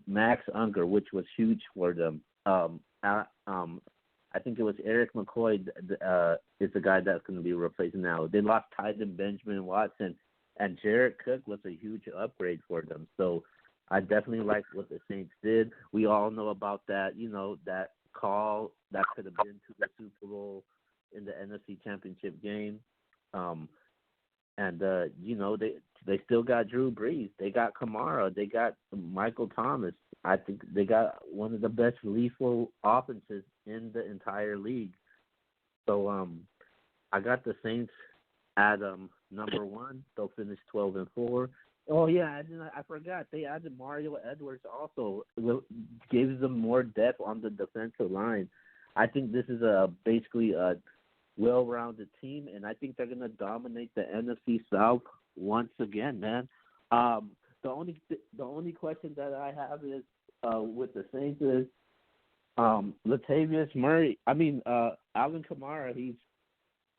Max Unger, which was huge for them. I think it was Eric McCoy is the guy that's going to be replacing now. They lost Tyson Benjamin Watson, and Jared Cook was a huge upgrade for them. So I definitely like what the Saints did. We all know about that, that call that could have been to the Super Bowl in the NFC Championship game. They still got Drew Brees. They got Kamara. They got Michael Thomas. I think they got one of the best lethal offenses in the entire league. So I got the Saints at number one. They'll finish 12-4. Oh yeah, I forgot they added Mario Edwards also. Gives them more depth on the defensive line. I think this is basically a well-rounded team, and I think they're going to dominate the NFC South once again, man. The only question that I have is with the Saints is Latavius Murray. Alvin Kamara.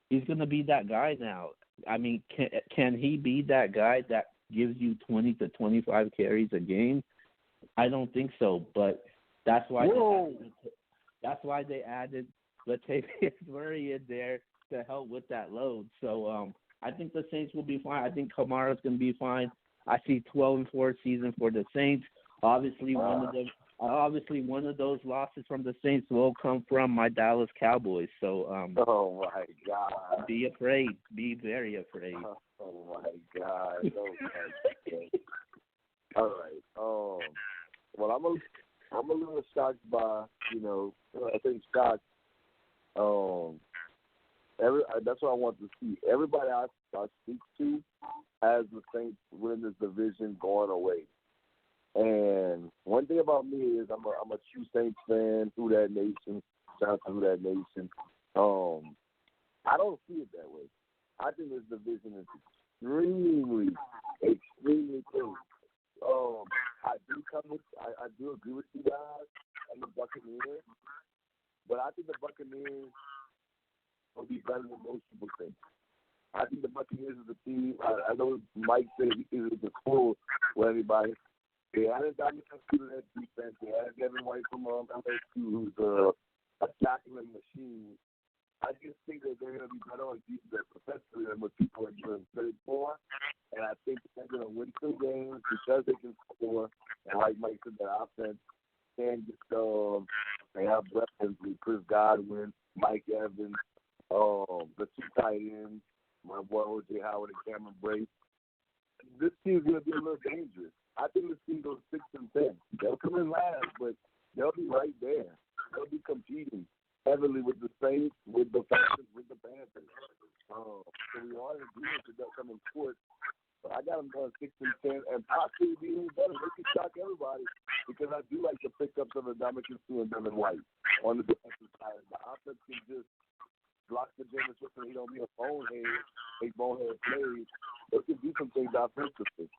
He's going to be that guy now. Can he be that guy that gives you 20 to 25 carries a game? I don't think so, but that's why they added Latavius Murray in there to help with that load. So I think the Saints will be fine. I think Kamara's going to be fine. I see 12-4 season for the Saints. Obviously, one of those losses from the Saints will come from my Dallas Cowboys. So oh my God, be afraid. Be very afraid. Oh my God. All right. Well, I'm a little shocked by, I think shocked. That's what I want to see. Everybody I speak to has the Saints win this division going away. And one thing about me is I'm a true Saints fan through that nation. Shout out to that nation. I don't see it that way. I think this division is extremely, extremely close. I do agree with you guys on the Buccaneers, but I think the Buccaneers will be better than most people think. I think the Buccaneers is a team. I know Mike said he is the school with everybody. They added Dominic to that defense. They added Devin White from LSU, who's a tackling machine. I just think that they're going to be better on defense professionally than what people are giving credit for. And I think they're going to win some games because they can score. And like Mike said, their offense can just they have weapons with Chris Godwin, Mike Evans, the two tight ends, my boy O.J. Howard and Cameron Brate. This team's going to be a little dangerous. I think this team goes 6-10. They'll come in last, but they'll be right there. They'll be competing heavily with the Saints, with the Falcons, with the Panthers. So we are in agreement that they'll come in fourth. But I got them going 6-10, and possibly be even better. They can shock everybody because I do like the pickups of Ndamukong Suh and Devin White on the defensive side. The offense can just block the Jameis Winston. He don't be a bonehead, plays. They can do some things offensively.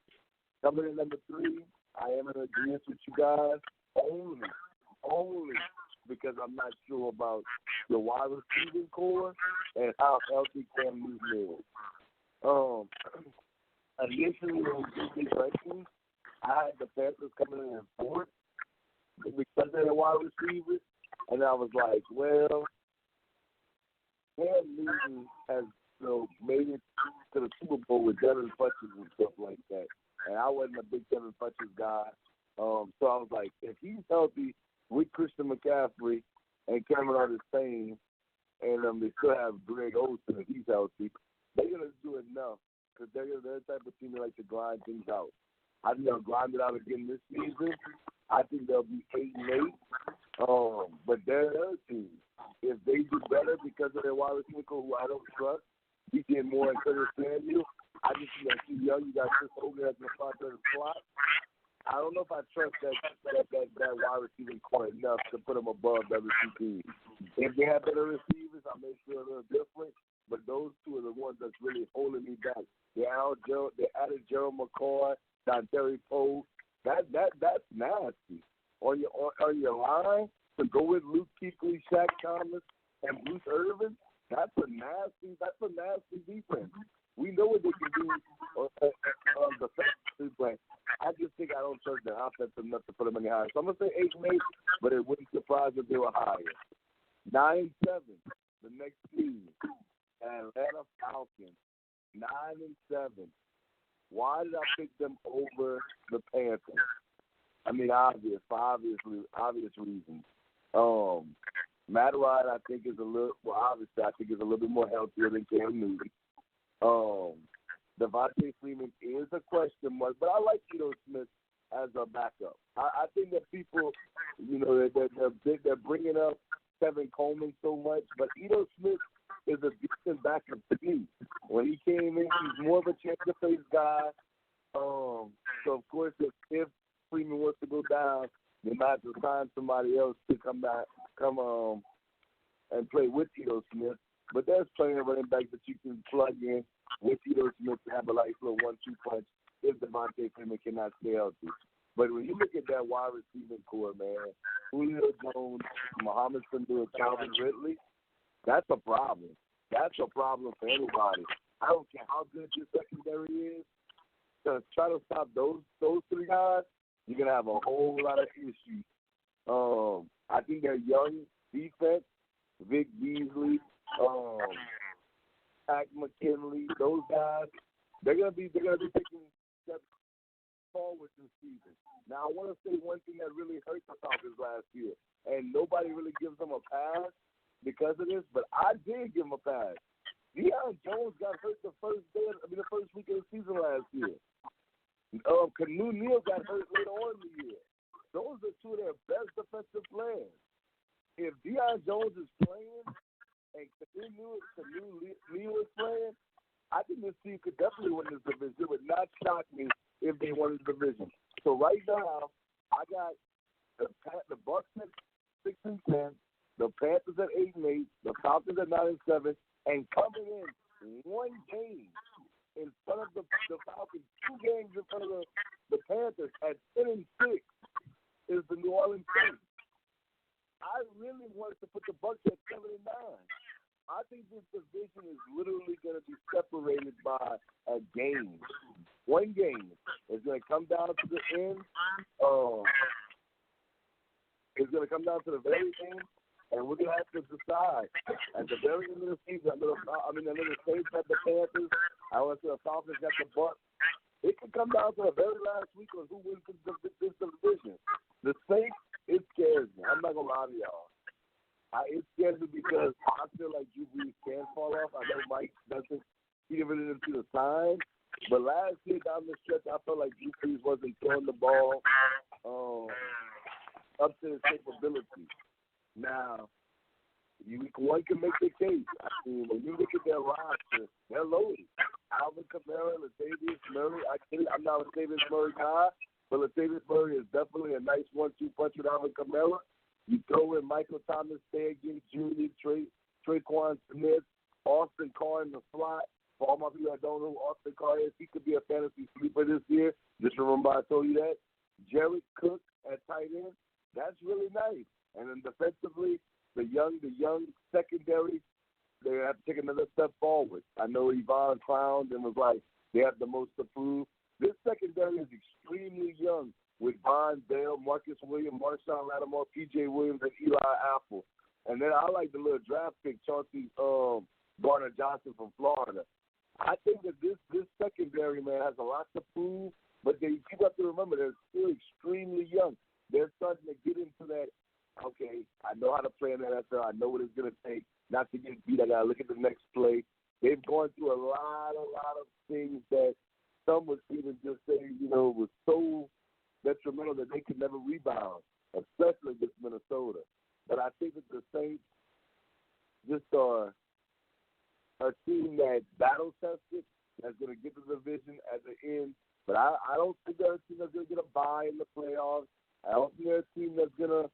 Coming in number 3, I am in agreement with you guys only because I'm not sure about the wide receiving core and how healthy Cam Newton is. Initially, when we did rankings, I had the Panthers coming in fourth because they're the wide receivers, and I was like, well, Cam Newton has made it to the Super Bowl with Devin Funchess and stuff like that, and I wasn't a big Devin Funchess guy, so I was like, if he's healthy with Christian McCaffrey and Cameron Artis-Payne, and they still have Greg Olsen if he's healthy, they're going to do enough. Because they're the type of team that like to grind things out. I think they'll grind it out again this season. I think they'll be 8-8. But they're another team. If they do better because of their wide receiver, who I don't trust, DJ Moore and Curtis Samuel, I just think they're too young. You got Chris Hogan as the spot to the slot. I don't know if I trust that wide receiving core enough to put them above the other two teams. If they have better receivers, I make sure they're different. But those two are the ones that's really holding me back. They added Gerald McCoy, Dontari Poe. That's nasty. On your line to go with Luke Kuechly, Shaq Thomas, and Bruce Irvin. That's a nasty defense. We know what they can do on defense, but I just think I don't trust their offense enough to put them any higher. So I'm gonna say 8-8, but it wouldn't surprise if they were higher. 9-7, the next team. Atlanta Falcons, 9-7. Why did I pick them over the Panthers? I mean, obvious reasons. Matt Ryan, I think is a little bit more healthier than Cam Newton. Devontae Freeman is a question mark, but I like Ito Smith as a backup. I think that people, they're bringing up Kevin Coleman so much, but Ito Smith is a decent backup to me. When he came in, he's more of a change-of-pace guy. So, of course, if Freeman wants to go down, they might have to find somebody else to come and play with Ito Smith. But there's plenty of running backs that you can plug in with Ito Smith to have a nice little 1-2 punch if Devontae Freeman cannot stay healthy. But when you look at that wide receiving core, man, Julio Jones, Mohamed Sanu, and Calvin Ridley, that's a problem. That's a problem for anybody. I don't care how good your secondary is. To try to stop those three guys, you're going to have a whole lot of issues. I think their young defense, Vic Beasley, Pat McKinley, those guys, they're going to be taking steps forward this season. Now, I want to say one thing that really hurt the Falcons last year, and nobody really gives them a pass because of this, but I did give him a pass. Deion Jones got hurt the first week of the season last year. Canu Neal got hurt later on in the year. Those are two of their best defensive players. If Deion Jones is playing and Canu Neal is playing, I think this team could definitely win this division. It would not shock me if they won this division. So right now, I got the Bucs at 6-10, the Panthers at 8-8, the Falcons at 9-7, and coming in one game in front of the Falcons, 2 games in front of the Panthers at 10-6 is the New Orleans Saints. I really wanted to put the Bucs at 7-9. I think this division is literally going to be separated by a game. One game. It's going to come down to the end. It's going to come down to the very end, and we're going to have to decide. At the very end of the season, the Saints got the Panthers. I want to say the Falcons got the Bucs. It could come down to the very last week on who wins this division. The Saints, it scares me. I'm not going to lie to y'all. It schedule because I feel like Drew Brees can fall off. I know Mike doesn't. He didn't really see the signs. But last year down the stretch, I felt like Drew Brees wasn't throwing the ball up to his capability. Now, one can make the case. I mean, when you look at their roster, they're loaded. Alvin Kamara, Latavius Murray. I'm not a Latavius Murray guy, but Latavius Murray is definitely a nice 1-2 punch with Alvin Kamara. You throw in Michael Thomas, Fagan Jr., Traquan Smith, Austin Carr in the slot. For all my people that don't know who Austin Carr is, he could be a fantasy sleeper this year. Just remember I told you that. Jared Cook at tight end. That's really nice. And then defensively, the young secondary, they have to take another step forward. I know Yvonne frowned and was like, they have the most to prove. This secondary is extremely young with Von Bell, Marcus Williams, Marshawn Lattimore, P.J. Williams, and Eli Apple. And then I like the little draft pick, Chauncey Gardner-Johnson from Florida. I think that this secondary, man, has a lot to prove, but you have to remember they're still extremely young. They're starting to get into that, okay, I know how to play in the NFL. I know what it's going to take not to get beat. I got to look at the next play. They've gone through a lot of things that some would even just say, was so detrimental that they could never rebound, especially against Minnesota. But I think that the Saints just are a team that battle tested, that's going to get the division at the end. But I don't think they're a team that's going to get a bye in the playoffs. I don't think they're a team that's going to,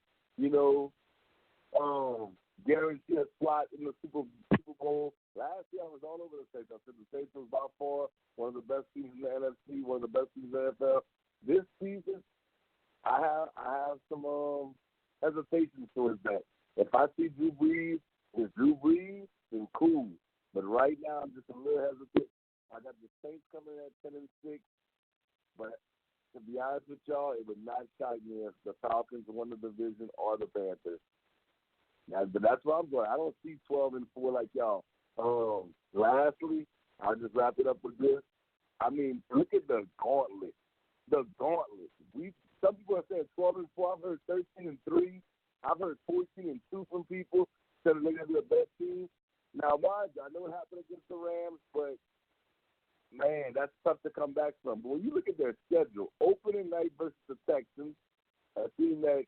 guarantee a slot in the Super Bowl. Last year I was all over the Saints. I said the Saints was by far one of the best teams in the NFC, one of the best teams in the NFL. This season, I have some hesitations towards that. If I see Drew Brees, then cool. But right now, I'm just a little hesitant. I got the Saints coming at 10-6. But to be honest with y'all, it would not shock me if the Falcons won the division or the Panthers. Now, but that's where I'm going. I don't see 12-4 like y'all. Lastly, I'll just wrap it up with this. I mean, look at the gauntlet. The gauntlet. Some people are saying 12-4. I've heard 13-3. I've heard 14-2 from people saying they're going to be a best team. Now, mind you, I know what happened against the Rams, but, man, that's tough to come back from. But when you look at their schedule, opening night versus the Texans, a team that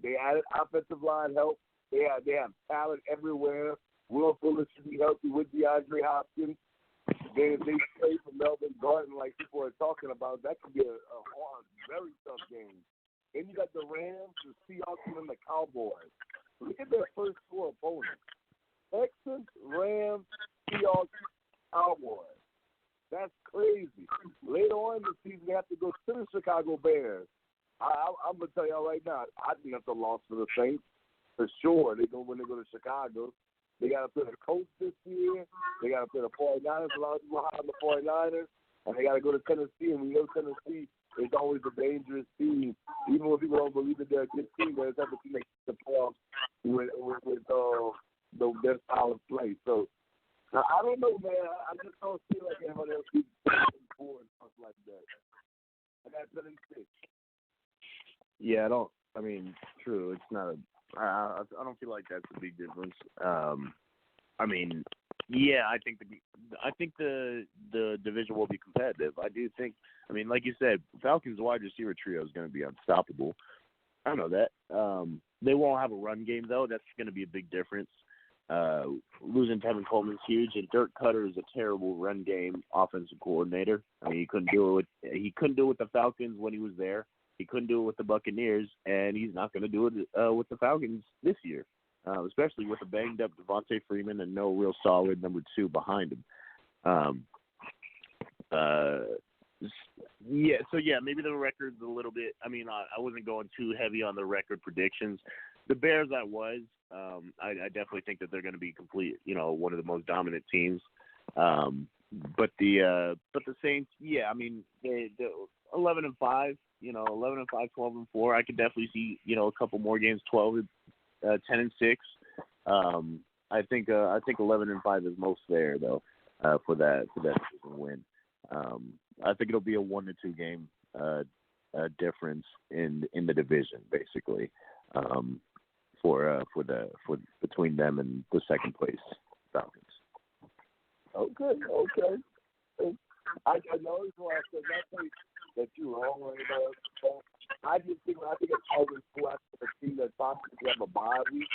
they added offensive line help. They have talent everywhere. Will Fuller should be healthy with DeAndre Hopkins. Then if they play for Melvin Gordon like people are talking about, that could be a hard, very tough game. Then you got the Rams, the Seahawks, and the Cowboys. Look at their first four opponents. Texans, Rams, Seahawks, Cowboys. That's crazy. Later on in the season, they have to go to the Chicago Bears. I'm going to tell y'all right now, I think that's a loss for the Saints. For sure, when they go to Chicago. They got to play the Colts this year. They got to play the 49ers. A lot of people high on the 49ers. And they got to go to Tennessee. And we know Tennessee is always a dangerous team. Even when people don't believe that they're a good team, they're the type of team that gets the playoffs with their style of play. So, now, I don't know, man. I just don't feel like everybody else keeps 4 and stuff like that. I got 10-6. Yeah, true. It's not I don't feel like that's a big difference. I think the division will be competitive. I do think. I mean, like you said, Falcons' wide receiver trio is going to be unstoppable. I know that. They won't have a run game though. That's going to be a big difference. Losing Tevin Coleman's huge, and Dirk Cutter is a terrible run game offensive coordinator. I mean, he couldn't do it with the Falcons when he was there. He couldn't do it with the Buccaneers, and he's not going to do it with the Falcons this year, especially with a banged-up Devontae Freeman and no real solid number 2 behind him. Maybe the record's a little bit – I mean, I wasn't going too heavy on the record predictions. The Bears I was. I definitely think that they're going to be complete, one of the most dominant teams. But the Saints, I mean, they're 11-5, 11-5, 12-4. I could definitely see, a couple more games, 10-6. I think 11-5 is most fair though, for that win. I think it'll be a 1-2 game difference in the division basically. for between them and the second place Falcons. Okay. I know it's wrong. I think that you're wrong right now. I think it's always cool after a team that's possibly have a bye week,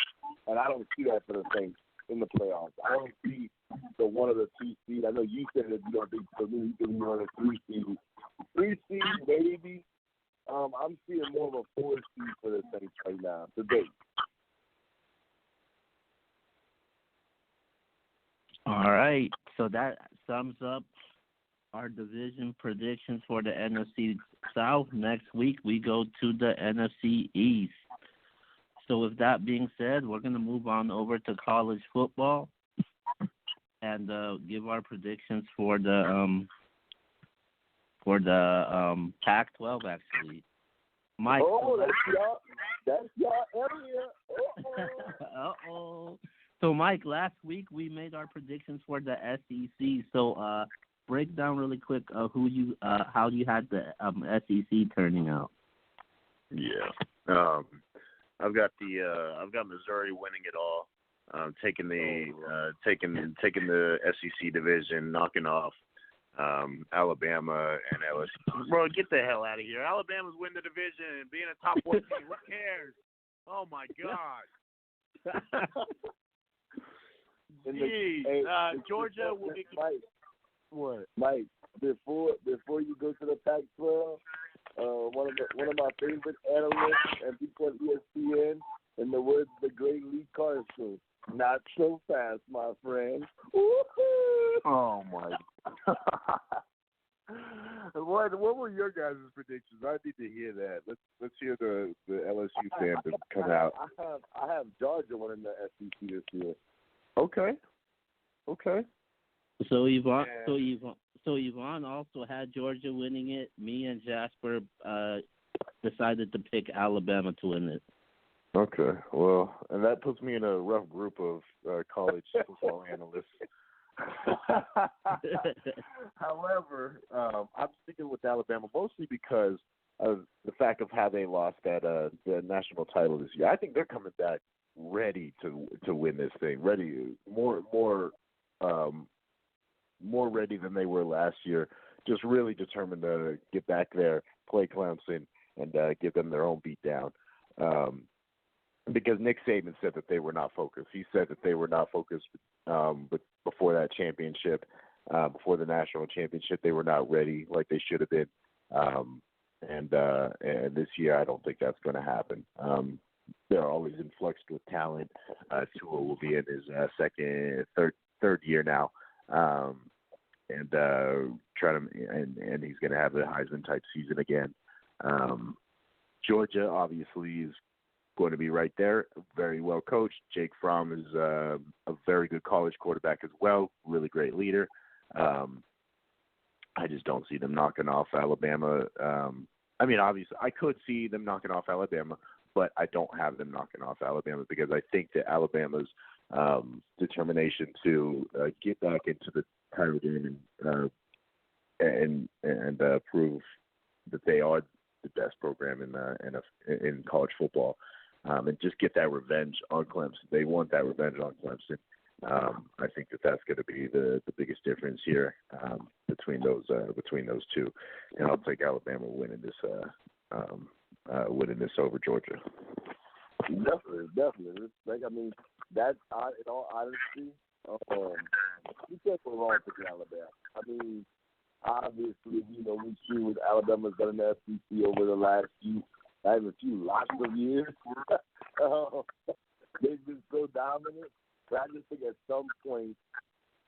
and I don't see that for the Saints in the playoffs. I don't see the one of the 2 seed. I know you said that you don't think for me you can run a 3 seed. 3 seed maybe. I'm seeing more of a 4 seed for the Saints right now today. All right, so that sums up our division predictions for the NFC South. Next week, we go to the NFC East. So with that being said, we're going to move on over to college football and give our predictions for the Pac-12, actually. Mike. Oh, that's your area. Uh-oh. So, Mike, last week we made our predictions for the SEC. So, break down really quick how you had the SEC turning out. Yeah, I've got Missouri winning it all, taking the SEC division, knocking off Alabama and LSU. Bro, get the hell out of here! Alabama's winning the division and being a top 14. Who cares? Oh my God! Georgia will be. Mike, before you go to the Pac-12, one of my favorite analysts and people at ESPN, in the words of the great Lee Carson, not so fast, my friend. Woo-hoo! Oh my! What were your guys' predictions? I need to hear that. Let's hear the LSU fandom come out. I have Georgia winning the SEC this year. Okay. So Yvonne also had Georgia winning it. Me and Jasper decided to pick Alabama to win it. Okay, well, and that puts me in a rough group of college football analysts. However, I'm sticking with Alabama mostly because of the fact of how they lost the national title this year. I think they're coming back ready to win this thing. Ready, more ready than they were last year. Just really determined to get back there, play Clemson, and give them their own beat down. Because Nick Saban said that they were not focused. He said that they were not focused, but before that championship, before the national championship, they were not ready like they should have been. And this year, I don't think that's going to happen. They're always influxed with talent. Tua will be in his third year now, and he's going to have a Heisman type season again. Georgia obviously is going to be right there, very well coached. Jake Fromm is a very good college quarterback as well, really great leader. I just don't see them knocking off Alabama. Obviously, I could see them knocking off Alabama, but I don't have them knocking off Alabama because I think that Alabama's determination to get back into the title game and prove that they are the best program in college football, and just get that revenge on Clemson. They want that revenge on Clemson. I think that's going to be the biggest difference here between those two, and I'll take Alabama winning this over Georgia. Definitely. That's in all honesty, you can't go wrong picking Alabama. Obviously, we see what Alabama's done in the SEC over the last lots of years. They've been so dominant. But I just think at some point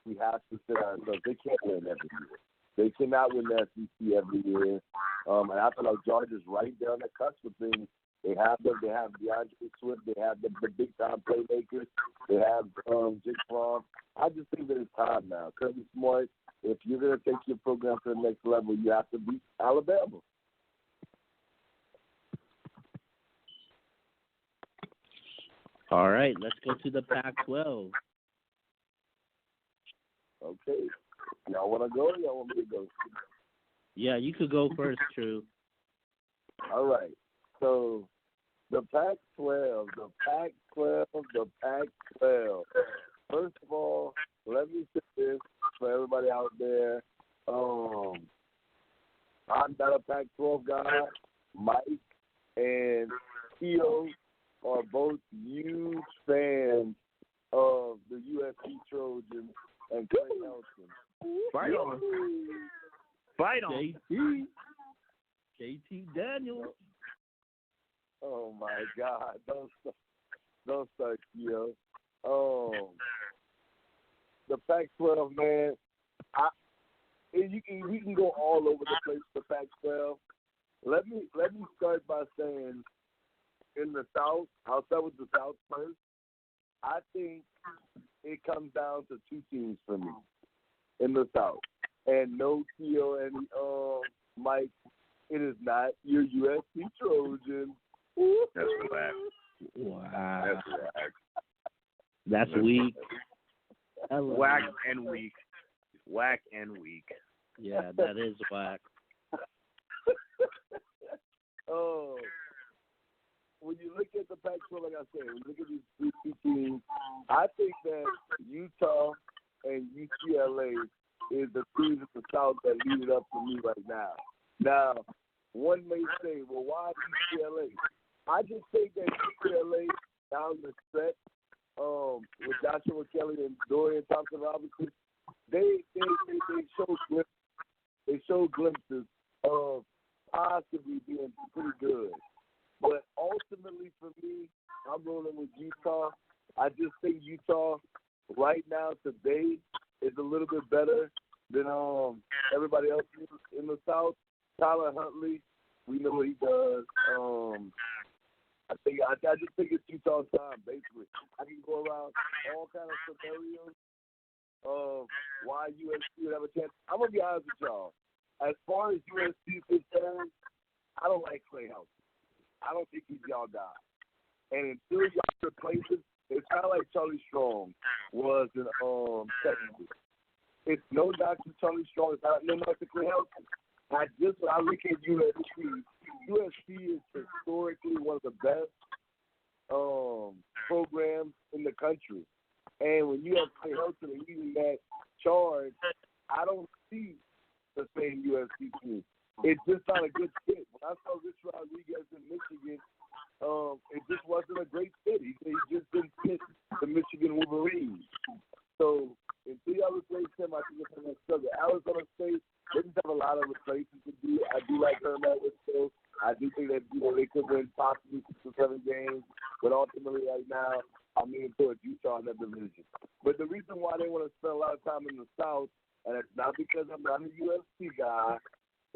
we have to sit ourselves. They can't win every year. They cannot win the SEC every year. And I feel like Georgia's right there on the cusp of things. They have DeAndre Swift. They have the big time playmakers. They have Jake Fromm. I just think that it's time now. Kirby Smart, if you're going to take your program to the next level, you have to beat Alabama. All right, let's go to the Pac-12. Okay. Y'all want to go or y'all want me to go? Yeah, you could go first, True. All right. So The Pac-12, the Pac-12, the Pac-12. First of all, let me say this for everybody out there. I'm not a Pac-12 guy. Mike and Theo are both huge fans of the USC Trojans and Clay Helton. Fight on. Fight on. JT Daniels. Oh my God! Don't start, Theo. The Pac-12, man. We can go all over the place for Pac-12. Let me start by saying, in the South, I'll start with the South first. I think it comes down to two teams for me in the South, and no, Theo and Mike, it is not your USC Trojans. That's whack. Wow. That's whack. That's weak. Whack and weak. Whack and weak. Yeah, that is whack. When you look at the Pac-12, like I said, when you look at these two teams, I think that Utah and UCLA is the teams in the South that lead it up for me right now. Now, one may say, well, why UCLA? I just think that UCLA down the stretch with Joshua Kelly and Dorian Thompson-Robinson, they show glimpses of possibly being pretty good. But ultimately for me, I'm rolling with Utah. I just think Utah right now today is a little bit better than everybody else in the South. Tyler Huntley, we know what he does. I just think it's Utah's time, basically. I can go around all kind of scenarios of why USC would have a chance. I'm going to be honest with y'all. As far as USC is concerned, I don't like Clay Helton. I don't think he's y'all guy. And until y'all replace him, it's kind of like Charlie Strong was in Texas. It's no knock to Charlie Strong. It's not no knock to Clay Helton. I look at USC. USC is historically one of the best programs in the country. And when you have Clay Helton and leading that charge, I don't see the same USC team. It's just not a good fit. When I saw Rich Rodriguez in Michigan, it just wasn't a great fit. He just didn't fit the Michigan Wolverines. So until y'all replace him, I think it's going to struggle. Arizona State, they just have a lot of replacements to do. I do like Herman Whitfield. I do think that they could win possibly 6 or 7 games, but ultimately right now I'm leaning towards Utah in that division. But the reason why they want to spend a lot of time in the South, and it's not because I'm not a USC guy,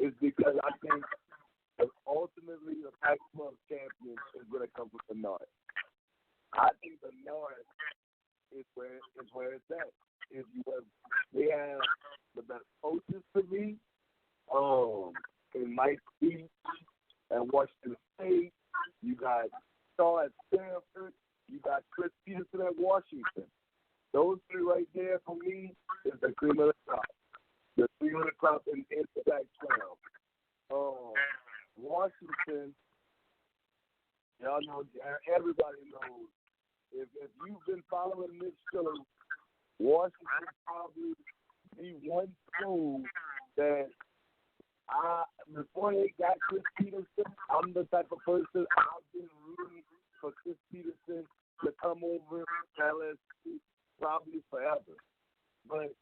is because I think that ultimately the Pac-12 champion is going to come from the North. I think the North is where it's at. They have the best coaches for me. In Mike Steve at Washington State, you got Shaw at Stanford, you got Chris Peterson at Washington. Those three right there for me is the cream of the crop. The cream of the crop in the Pac-12. Washington, y'all know, everybody knows. If you've been following this show, Washington probably the one school that before they got Chris Peterson, I'm the type of person I've been rooting for Chris Peterson to come over to LSU probably forever. But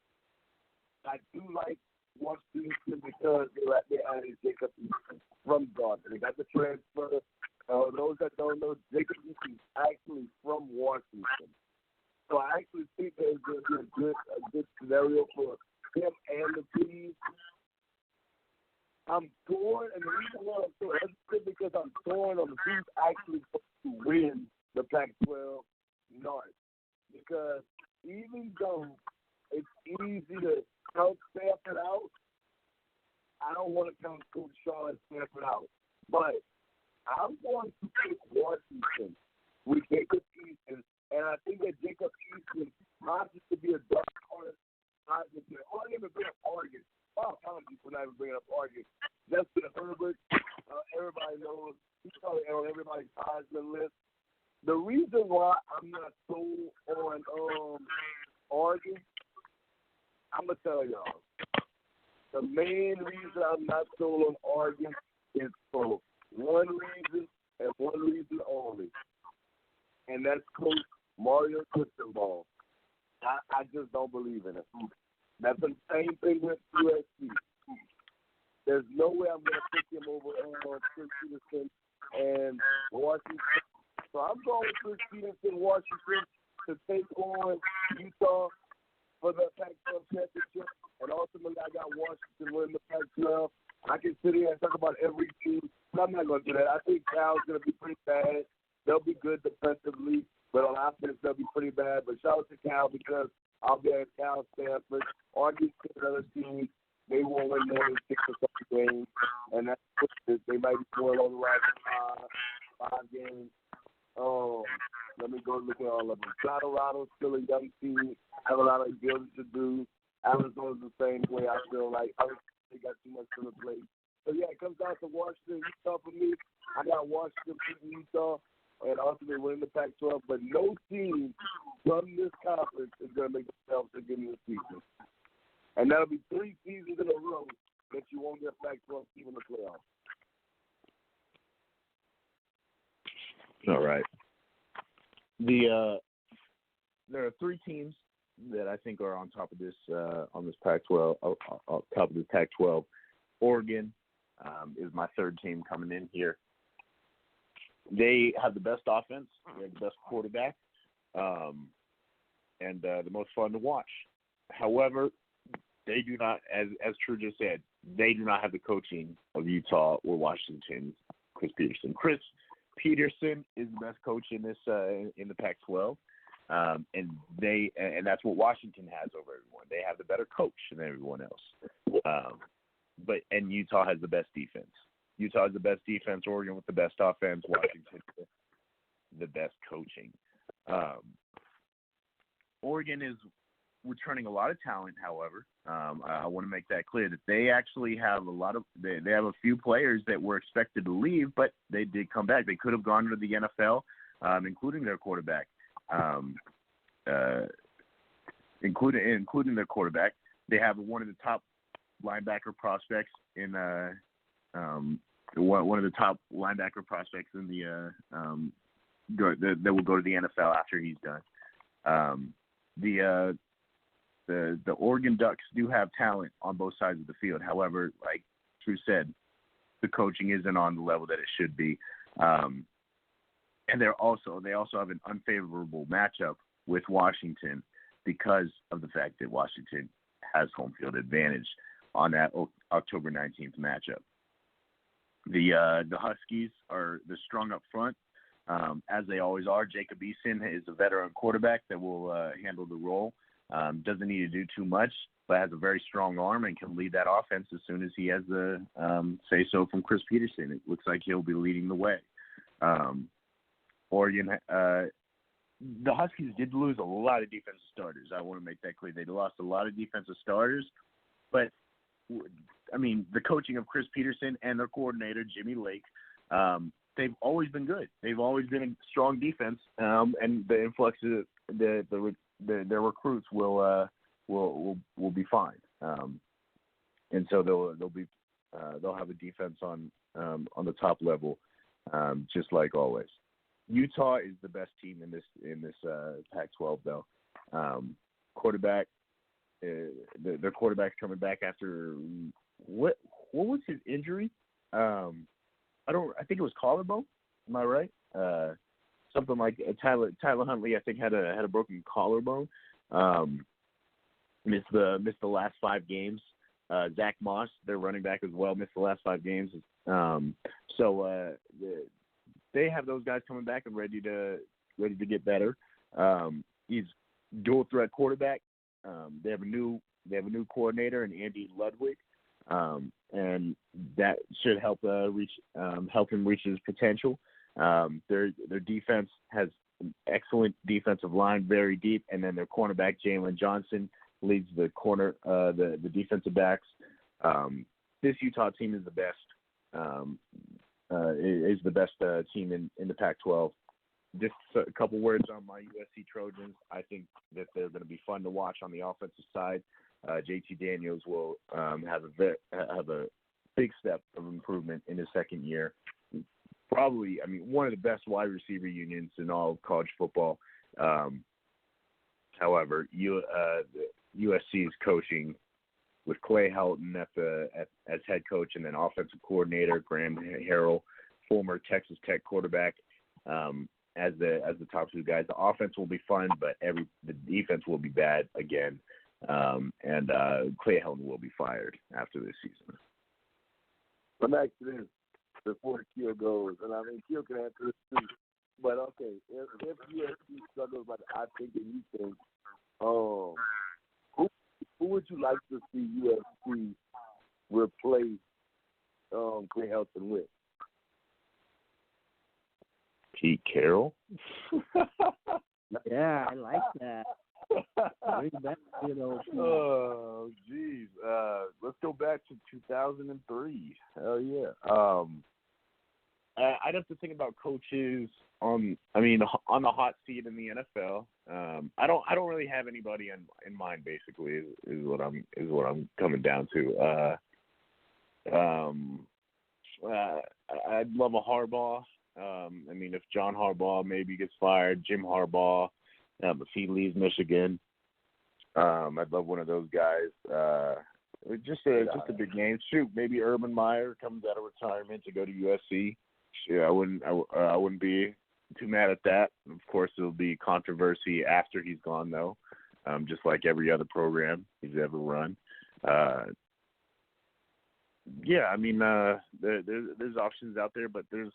I do like Washington because they added Jacob Eason from Gardner. They got the transfer. Those that don't know, Jacob Eason is actually from Washington. So I actually think there's going to be a good scenario for him and the team. I'm torn, and the reason why I'm so hesitant because I'm torn on who's actually going to win the Pac-12 North. Because even though it's easy to count Stanford out, I don't want to count Coach Shaw and Stanford out. But I'm going to pick Washington with Jacob Eason, and I think that Jacob Eason possibly to be a dark horse. I didn't even bring up Oregon. Oh, apologies for not even bringing up Oregon. Justin Herbert, everybody knows he's probably on everybody's Heisman I'm going to tell y'all. The main reason I'm not sold on Oregon is for one reason and one reason only. And that's Coach Mario Cristobal. I just don't believe in it. That's the same thing with USC. There's no way I'm going to pick him over Chris Peterson and Washington. So I'm going with Chris Peterson, Washington, to take on Utah for the Pac-12 championship. And ultimately, I got Washington winning the Pac-12. I can sit here and talk about every team, but I'm not going to do that. I think Cal's going to be pretty bad. They'll be good defensively, but on offense, they'll be pretty bad. But shout out to Cal because I'll be at Cal Stanford. Arguing with another team, they won't win more than 6 or 7 games. And that's they might be going on the right 5 games. Let me go look at all of them. Colorado's still a young team, have a lot of building to do. Arizona's the same way, I feel like. They got too much on the plate. So, yeah, it comes down to Washington, Utah for me. I got Washington beating Utah and ultimately winning the Pac-12. But no team from this conference is going to make the playoffs again this season. And that'll be 3 seasons in a row that you won't get Pac-12 team in the playoffs. All right. There are 3 teams that I think are on top of this Pac-12. Top of the Pac-12. Oregon is my 3rd team coming in here. They have the best offense. They have the best quarterback, and the most fun to watch. However, they do not, as True just said, they do not have the coaching of Utah or Washington's Chris Peterson. Chris Peterson is the best coach in this in the Pac-12, and that's what Washington has over everyone. They have the better coach than everyone else. But Utah has the best defense. Utah has the best defense. Oregon with the best offense. Washington the best coaching. Oregon is returning a lot of talent. However, I want to make that clear that they actually have they have a few players that were expected to leave, but they did come back. They could have gone to the NFL, including their quarterback. Including their quarterback. They have one of the top linebacker prospects in one of the top linebacker prospects in that will go to the NFL after he's done. The Oregon Ducks do have talent on both sides of the field. However, like True said, the coaching isn't on the level that it should be. And they also have an unfavorable matchup with Washington because of the fact that Washington has home field advantage on that October 19th matchup. The Huskies are strong up front, as they always are. Jacob Eason is a veteran quarterback that will handle the role. Doesn't need to do too much, but has a very strong arm and can lead that offense as soon as he has the say-so from Chris Peterson. It looks like he'll be leading the way. Oregon, the Huskies did lose a lot of defensive starters. I want to make that clear. They lost a lot of defensive starters, but I mean, the coaching of Chris Peterson and their coordinator, Jimmy Lake, they've always been good. They've always been a strong defense, and the influx of their recruits will be fine. And so they'll have a defense on the top level, just like always. Utah is the best team in this Pac-12 though. Quarterback. Their quarterback's coming back after what was his injury? I think it was collarbone. Am I right? Something like Tyler Huntley, I think, had a broken collarbone. Missed the last 5 games. Zach Moss, their running back as well, missed the last 5 games. So they have those guys coming back and ready to get better. He's dual threat quarterback. They have a new coordinator in Andy Ludwig, and that should help him reach his potential. Their defense has an excellent defensive line, very deep, and then their cornerback Jalen Johnson leads the defensive backs. This Utah team is the best. Is the best team in the Pac-12. just a couple words on my USC Trojans. I think that they're going to be fun to watch on the offensive side. JT Daniels will have a big step of improvement in his second year. Probably, one of the best wide receiver unions in all of college football. However, USC is coaching with Clay Helton as head coach, and then offensive coordinator Graham Harrell, former Texas Tech quarterback, as the top two guys. The offense will be fun, but the defense will be bad again, and Clay Helton will be fired after this season. Let me ask you this before Keo goes, and Keo can answer this too. But okay, if USC struggles like I think that you think, who would you like to see USC replace Clay Helton with? Pete Carroll? Yeah, I like that. Bring back, Oh, geez. Let's go back to 2003. Hell yeah. I'd have to think about coaches on the hot seat in the NFL. I don't really have anybody in mind. Basically, is what I'm coming down to. I'd love a Harbaugh. If John Harbaugh maybe gets fired, Jim Harbaugh, if he leaves Michigan, I'd love one of those guys. Just a big name. Shoot, maybe Urban Meyer comes out of retirement to go to USC. Yeah, I wouldn't be too mad at that. Of course, there'll be controversy after he's gone, though, just like every other program he's ever run. There's options out there, but there's,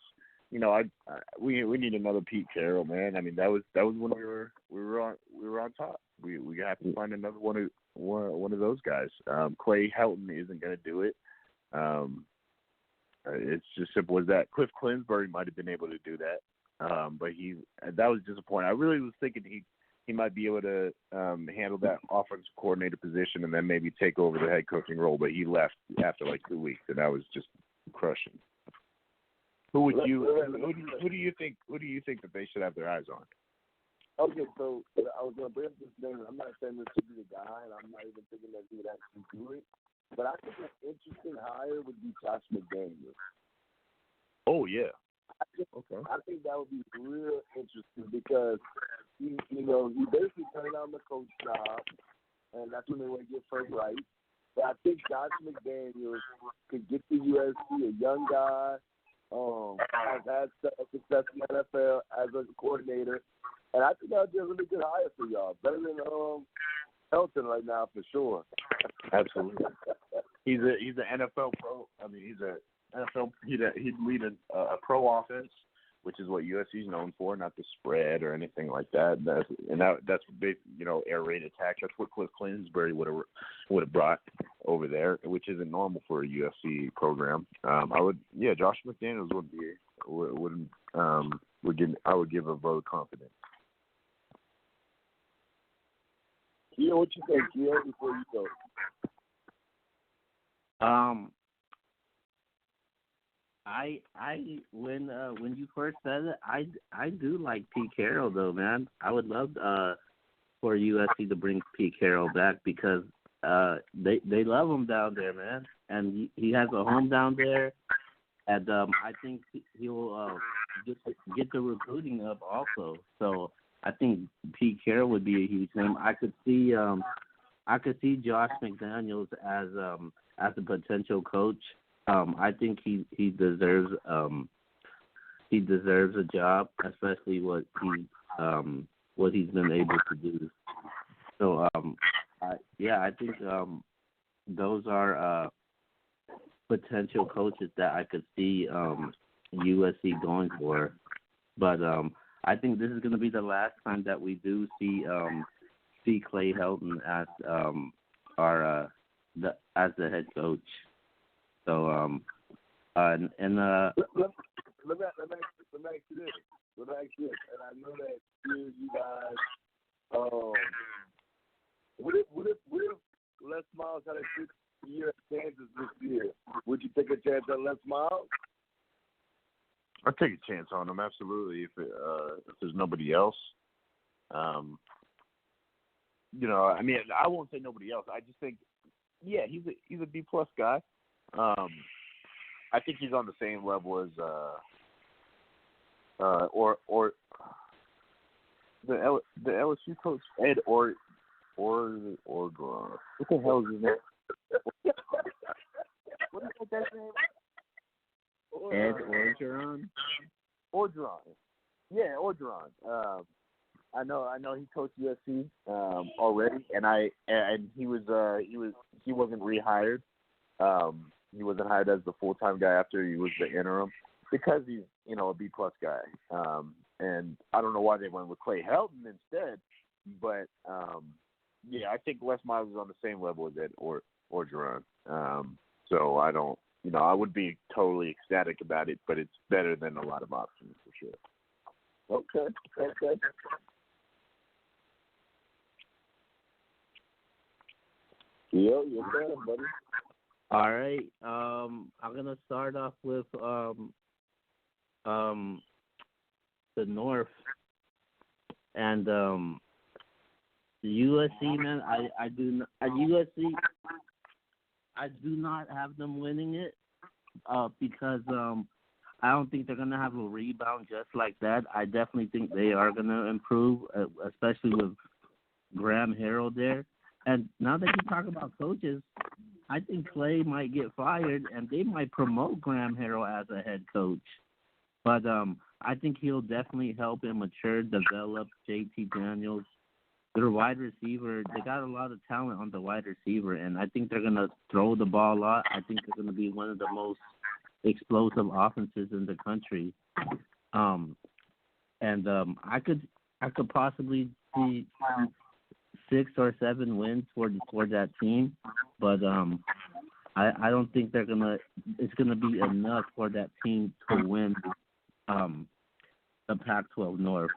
we need another Pete Carroll, man. That was when we were on top. We have to find another one of those guys. Clay Helton isn't going to do it. It's just simple as that. Cliff Clinsbury might have been able to do that, but that was disappointing. I really was thinking he might be able to handle that offensive coordinator position and then maybe take over the head coaching role, but he left after like 2 weeks, and that was just crushing. Who do you think that they should have their eyes on? Okay, so I was going to bring up this name. I'm not saying this should be the guy, and I'm not even thinking that he would actually do it. But I think an interesting hire would be Josh McDaniels. Oh, yeah. I think that would be real interesting because, he basically turned down the coach job, and that's when they want to get first right. But I think Josh McDaniels could get to USC, a young guy, has had success in the NFL as a coordinator, and I think that would be a really good hire for y'all. Better than Helton right now for sure. Absolutely. He's an NFL pro. He's an NFL. He'd lead a pro offense, which is what USC is known for, not the spread or anything like that. That's big, air raid attack. That's what Cliff Clinsbury would have brought over there, which isn't normal for a UFC program. Josh McDaniels I would give a vote of confidence. Keo, what you think, Keo, before you go? When you first said it, I do like Pete Carroll though, man. I would love for USC to bring Pete Carroll back because they love him down there, man, and he has a home down there, and I think he'll get the recruiting up also. So I think Pete Carroll would be a huge name. I could see Josh McDaniels as a potential coach. I think he deserves a job, especially what he's been able to do. So I think those are potential coaches that I could see USC going for. But I think this is going to be the last time that we do see Clay Helton as as the head coach. So let me ask you this. And I know that you guys. What if Les Miles had a good year at Kansas this year? Would you take a chance on Les Miles? I'll take a chance on him, absolutely. If there's nobody else, I mean, I won't say nobody else. I just think, yeah, he's a B plus guy. I think he's on the same level as or the LSU coach Ed Orgeron. What the hell is his name? What is that guy's name? Ed Orgeron. Orgeron. Yeah, Orgeron. I know he coached USC already, and he wasn't rehired. He wasn't hired as the full-time guy after he was the interim because he's a B plus guy. And I don't know why they went with Clay Helton instead, but yeah, I think Les Miles is on the same level as Ed Orgeron. So I don't, I would be totally ecstatic about it, but it's better than a lot of options for sure. Okay. Yo, you're better, buddy. All right. I'm gonna start off with the North and the USC, man. I do not have them winning it because I don't think they're gonna have a rebound just like that. I definitely think they are gonna improve, especially with Graham Harrell there. And now that you talk about coaches, I think Clay might get fired, and they might promote Graham Harrell as a head coach. But I think he'll definitely help him mature, develop JT Daniels. Their wide receiver, they got a lot of talent on the wide receiver, and I think they're going to throw the ball a lot. I think they're going to be one of the most explosive offenses in the country. I could possibly see 6 or 7 wins for that team, but I don't think it's gonna be enough for that team to win the Pac-12 North.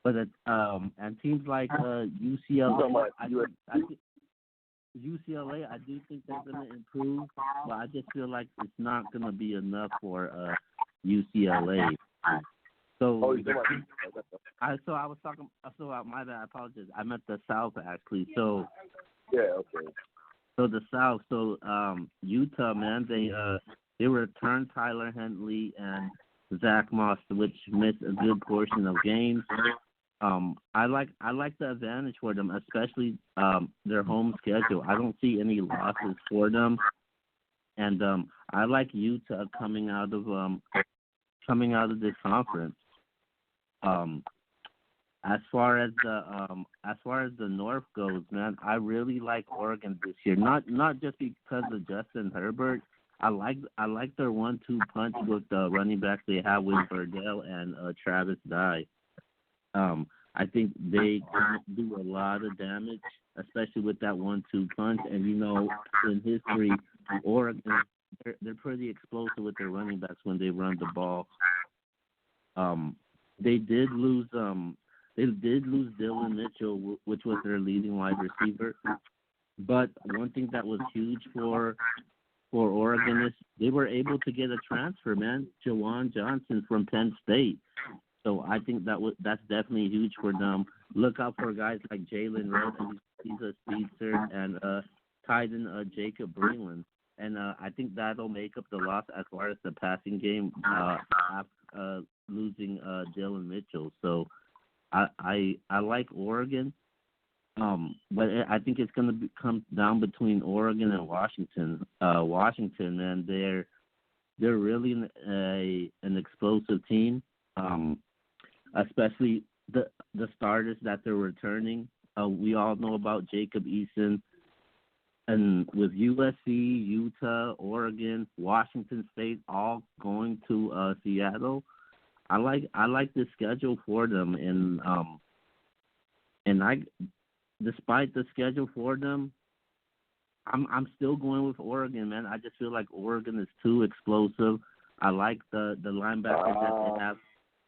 But and teams like UCLA, UCLA, I do think they're gonna improve, but I just feel like it's not gonna be enough for UCLA. So, I was talking. So my bad. I apologize. I meant the South actually. So, yeah, okay. So the South. So Utah, man, they returned Tyler Huntley and Zach Moss, which missed a good portion of games. I like the advantage for them, especially their home schedule. I don't see any losses for them, and I like Utah coming out of this conference. As far as the North goes, man, I really like Oregon this year. Not just because of Justin Herbert. I like their 1-2 punch with the running backs they have with Verdell and Travis Dye. I think they can do a lot of damage, especially with that 1-2 punch. And in history, Oregon they're pretty explosive with their running backs when they run the ball. They did lose Dylan Mitchell, which was their leading wide receiver. But one thing that was huge for Oregon is they were able to get a transfer, man, Jawan Johnson from Penn State. So I think that's definitely huge for them. Look out for guys like Jalen Rose, he's a speedster, and tight end Jacob Breland. And I think that'll make up the loss as far as the passing game after losing Dylan Mitchell. So I like Oregon, but I think it's going to come down between Oregon and Washington. Washington, man, they're really an explosive team, especially the starters that they're returning. We all know about Jacob Eason. And with USC, Utah, Oregon, Washington State all going to Seattle, I like the schedule for them, and I, despite the schedule for them, I'm still going with Oregon, man. I just feel like Oregon is too explosive. I like the linebacker that they have.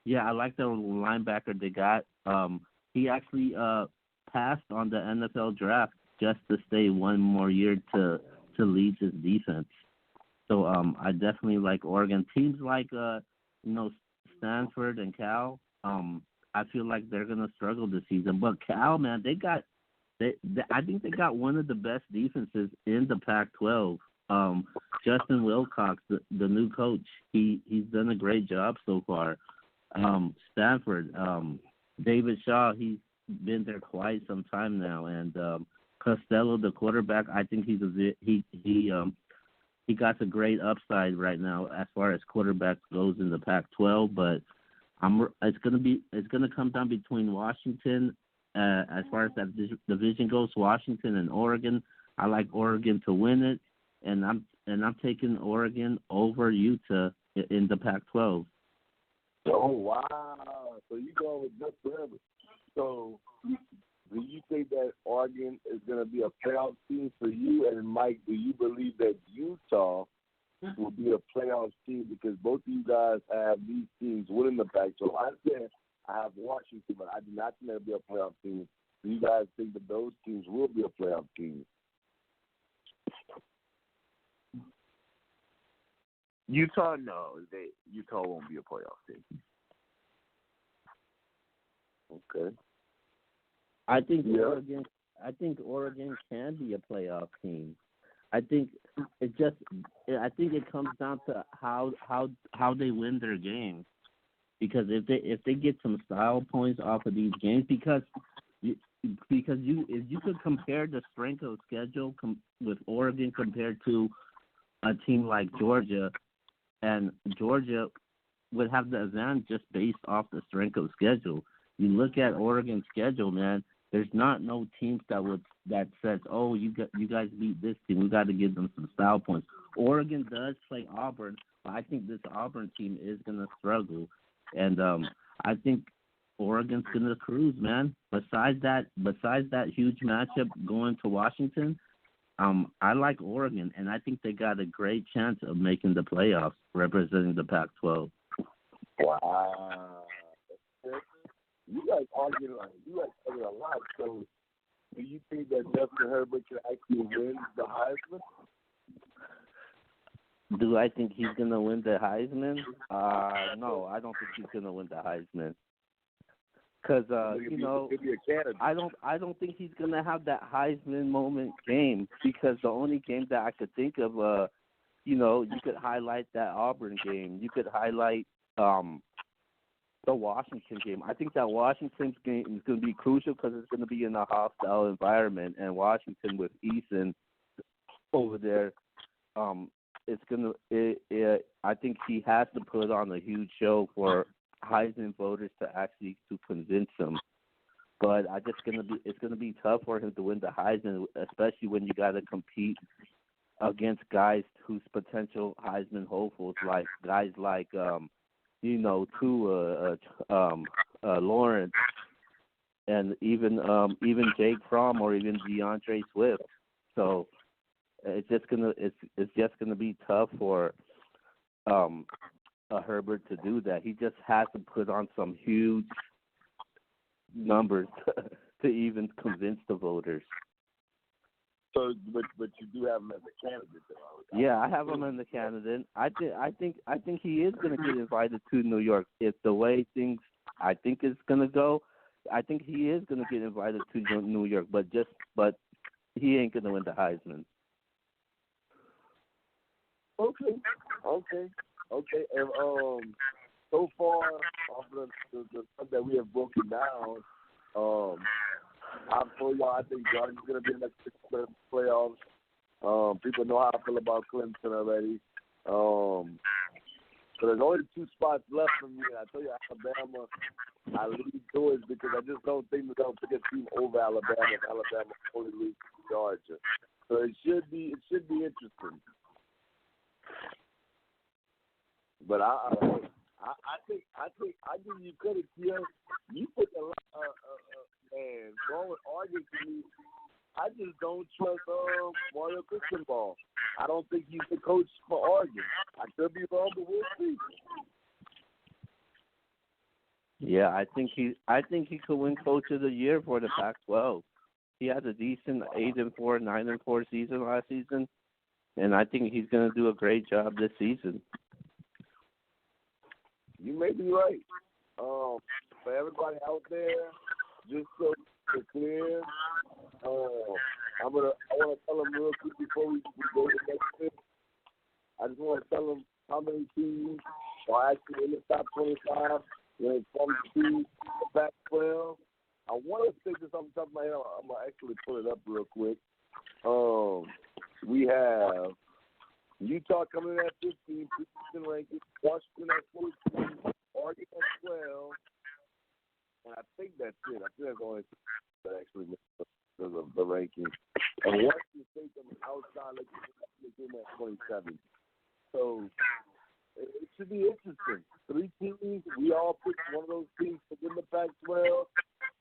Yeah, I like the linebacker they got. He actually passed on the NFL draft just to stay one more year to lead his defense. So I definitely like Oregon. Teams like Stanford and Cal, I feel like they're gonna struggle this season. But Cal, man, I think they got one of the best defenses in the Pac-12. Justin Wilcox, the new coach, he's done a great job so far. Stanford, David Shaw, he's been there quite some time now, and Costello, the quarterback, I think he got a great upside right now as far as quarterbacks goes in the Pac-12. But it's gonna come down between Washington. As far as that division goes, Washington and Oregon. I like Oregon to win it, and I'm taking Oregon over Utah in the Pac-12. Oh wow! So you going with just forever? So do you think that Oregon is going to be a playoff team for you? And Mike, do you believe that Utah will be a playoff team? Because both of you guys have these teams winning the Pac-12. I said I have Washington, but I do not think they'll be a playoff team. Do you guys think that those teams will be a playoff team? Utah, no. Utah won't be a playoff team. Okay. I think Oregon can be a playoff team. I think it comes down to how they win their games. Because if they get some style points off of these games, if you could compare the strength of schedule with Oregon compared to a team like Georgia, and Georgia would have the advantage just based off the strength of schedule. You look at Oregon's schedule, man. There's no teams that says, oh, you guys beat this team, we got to give them some style points. Oregon does play Auburn, but I think this Auburn team is gonna struggle. And I think Oregon's gonna cruise, man. Besides that huge matchup going to Washington, I like Oregon, and I think they got a great chance of making the playoffs, representing the Pac-12. Wow, you guys argue a lot. So, do you think that Justin Herbert can actually win the Heisman? Do I think he's going to win the Heisman? No, I don't think he's going to win the Heisman. Because, I don't think he's going to have that Heisman moment game, because the only game that I could think of, you could highlight that Auburn game. You could highlight the Washington game. I think that Washington's game is going to be crucial because it's going to be in a hostile environment, and Washington with Eason over there, I think he has to put on a huge show for Heisman voters to convince him. But it's gonna be tough for him to win the Heisman, especially when you got to compete against guys who's potential Heisman hopefuls, like guys like Lawrence, and even Jake Fromm or even DeAndre Swift. So it's just gonna be tough for Herbert to do that. He just has to put on some huge numbers to even convince the voters. So, but you do have him as a candidate, though. Yeah, I have him as a candidate. I think he is going to get invited to New York. If the way things I think is going to go, I think he is going to get invited to New York. But he ain't going to win the Heisman. Okay. And so far, off the stuff that we have broken down, I've told y'all I think Jordan's going to be in the next playoffs. People know how I feel about Clemson already. So there's only 2 spots left for me. I tell you, Alabama, I lean towards because I just don't think they're going to pick a team over Alabama if Alabama only loses to Georgia. So it should be interesting. But I think I give you credit here. You put a lot man, going with Oregon to me, I just don't trust Mario Cristobal. I don't think he's the coach for Oregon. I could be wrong, but we'll see. Yeah, I think he could win Coach of the Year for the Pac-12. He had a decent 8-4, 9-4 season last season, and I think he's going to do a great job this season. You may be right. For everybody out there, just so it's clear, I want to tell them real quick before we go to the next bit. I just want to tell them how many teams are actually in the top 25 when it comes to the Pac-12. I want to say this off the top of my head. I'm going to actually pull it up real quick. We have Utah coming in at 15, preseason rankings, Washington at 14, Oregon at 12, and I think that's it. I think that's the only thing that actually makes the rankings. And Washington State on the outside, looking at 27. So it should be interesting. 3 teams, we all picked one of those teams to win the Pac-12.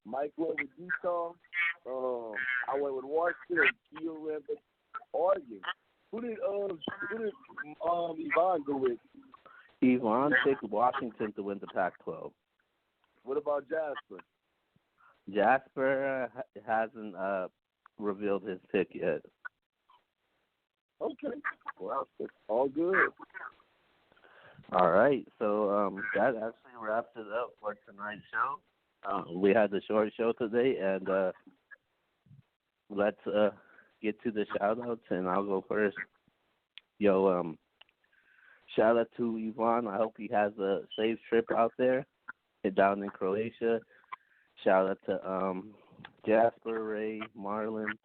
Mike went with Utah. I went with Washington. Keel went with Oregon. Who did Yvonne go with? Yvonne picked Washington to win the Pac-12. What about Jasper? Jasper hasn't revealed his pick yet. Okay. Well, it's all good. All right. So that actually wraps it up for tonight's show. We had the short show today, and let's get to the shout-outs, and I'll go first. Shout out to Yvonne. I hope he has a safe trip out there down in Croatia. Shout out to Jasper, Ray, Marlon.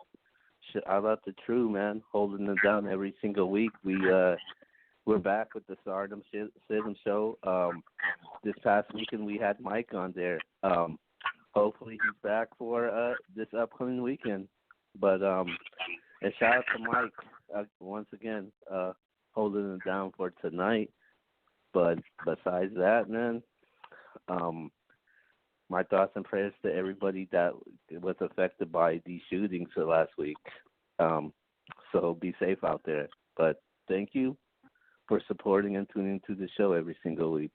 Shout out to True, man, holding them down every single week. We're back with the Stardom Sism show. This past weekend we had Mike on there. Hopefully he's back for this upcoming weekend. But and shout out to Mike once again, holding them down for tonight. But besides that, man, my thoughts and prayers to everybody that was affected by these shootings last week. So be safe out there. But thank you for supporting and tuning into the show every single week.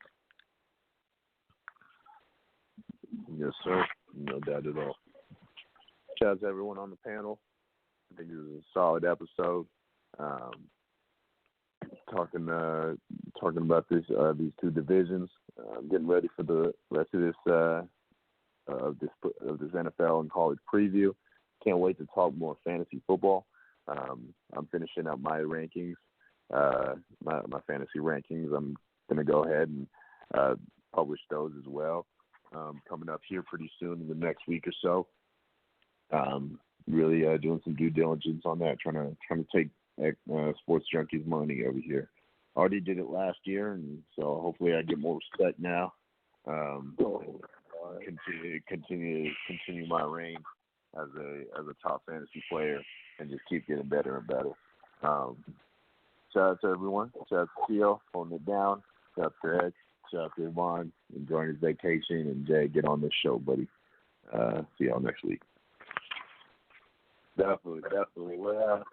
Yes, sir. No doubt at all. Shout out to everyone on the panel. I think it was a solid episode. Talking about these 2 divisions. Getting ready for the rest of this NFL and college preview. Can't wait to talk more fantasy football. I'm finishing up my rankings, my fantasy rankings. I'm going to go ahead and publish those as well. Coming up here pretty soon in the next week or so. Really doing some due diligence on that, trying to take Sports Junkies money over here. Already did it last year, and so hopefully I get more respect now. Continue my reign as a top fantasy player, and just keep getting better and better. Shout out to everyone. Shout out to Theo holding it down. Shout out to Ed. Shout out to Yvonne enjoying his vacation, and Jay, get on this show, buddy. See y'all next week. Definitely. Well,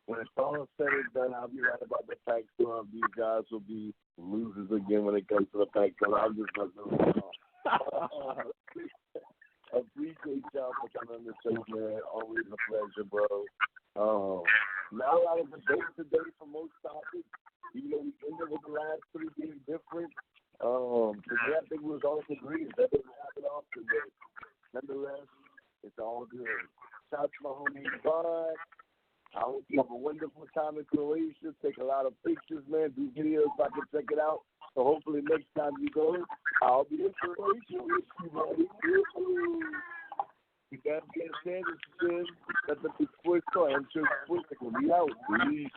when it's all said and done, I'll be right about the Pac-12. These guys will be losers again when it comes to the Pac-12. I'm just going to appreciate y'all for coming on the show, man. Always a pleasure, bro. Not a lot of debate today for most topics. Even though we ended with the last 3 being different. Today I think we was all agreed. That doesn't happen often, but nonetheless, it's all good. Shout out to my homie Bud. I hope you have a wonderful time in Croatia. Take a lot of pictures, man. Do videos so I can check it out. So hopefully next time you go, I'll be in Croatia with you, buddy. You got to get Sanders, that's the big sports story. I'm sure sports will be out. Peace.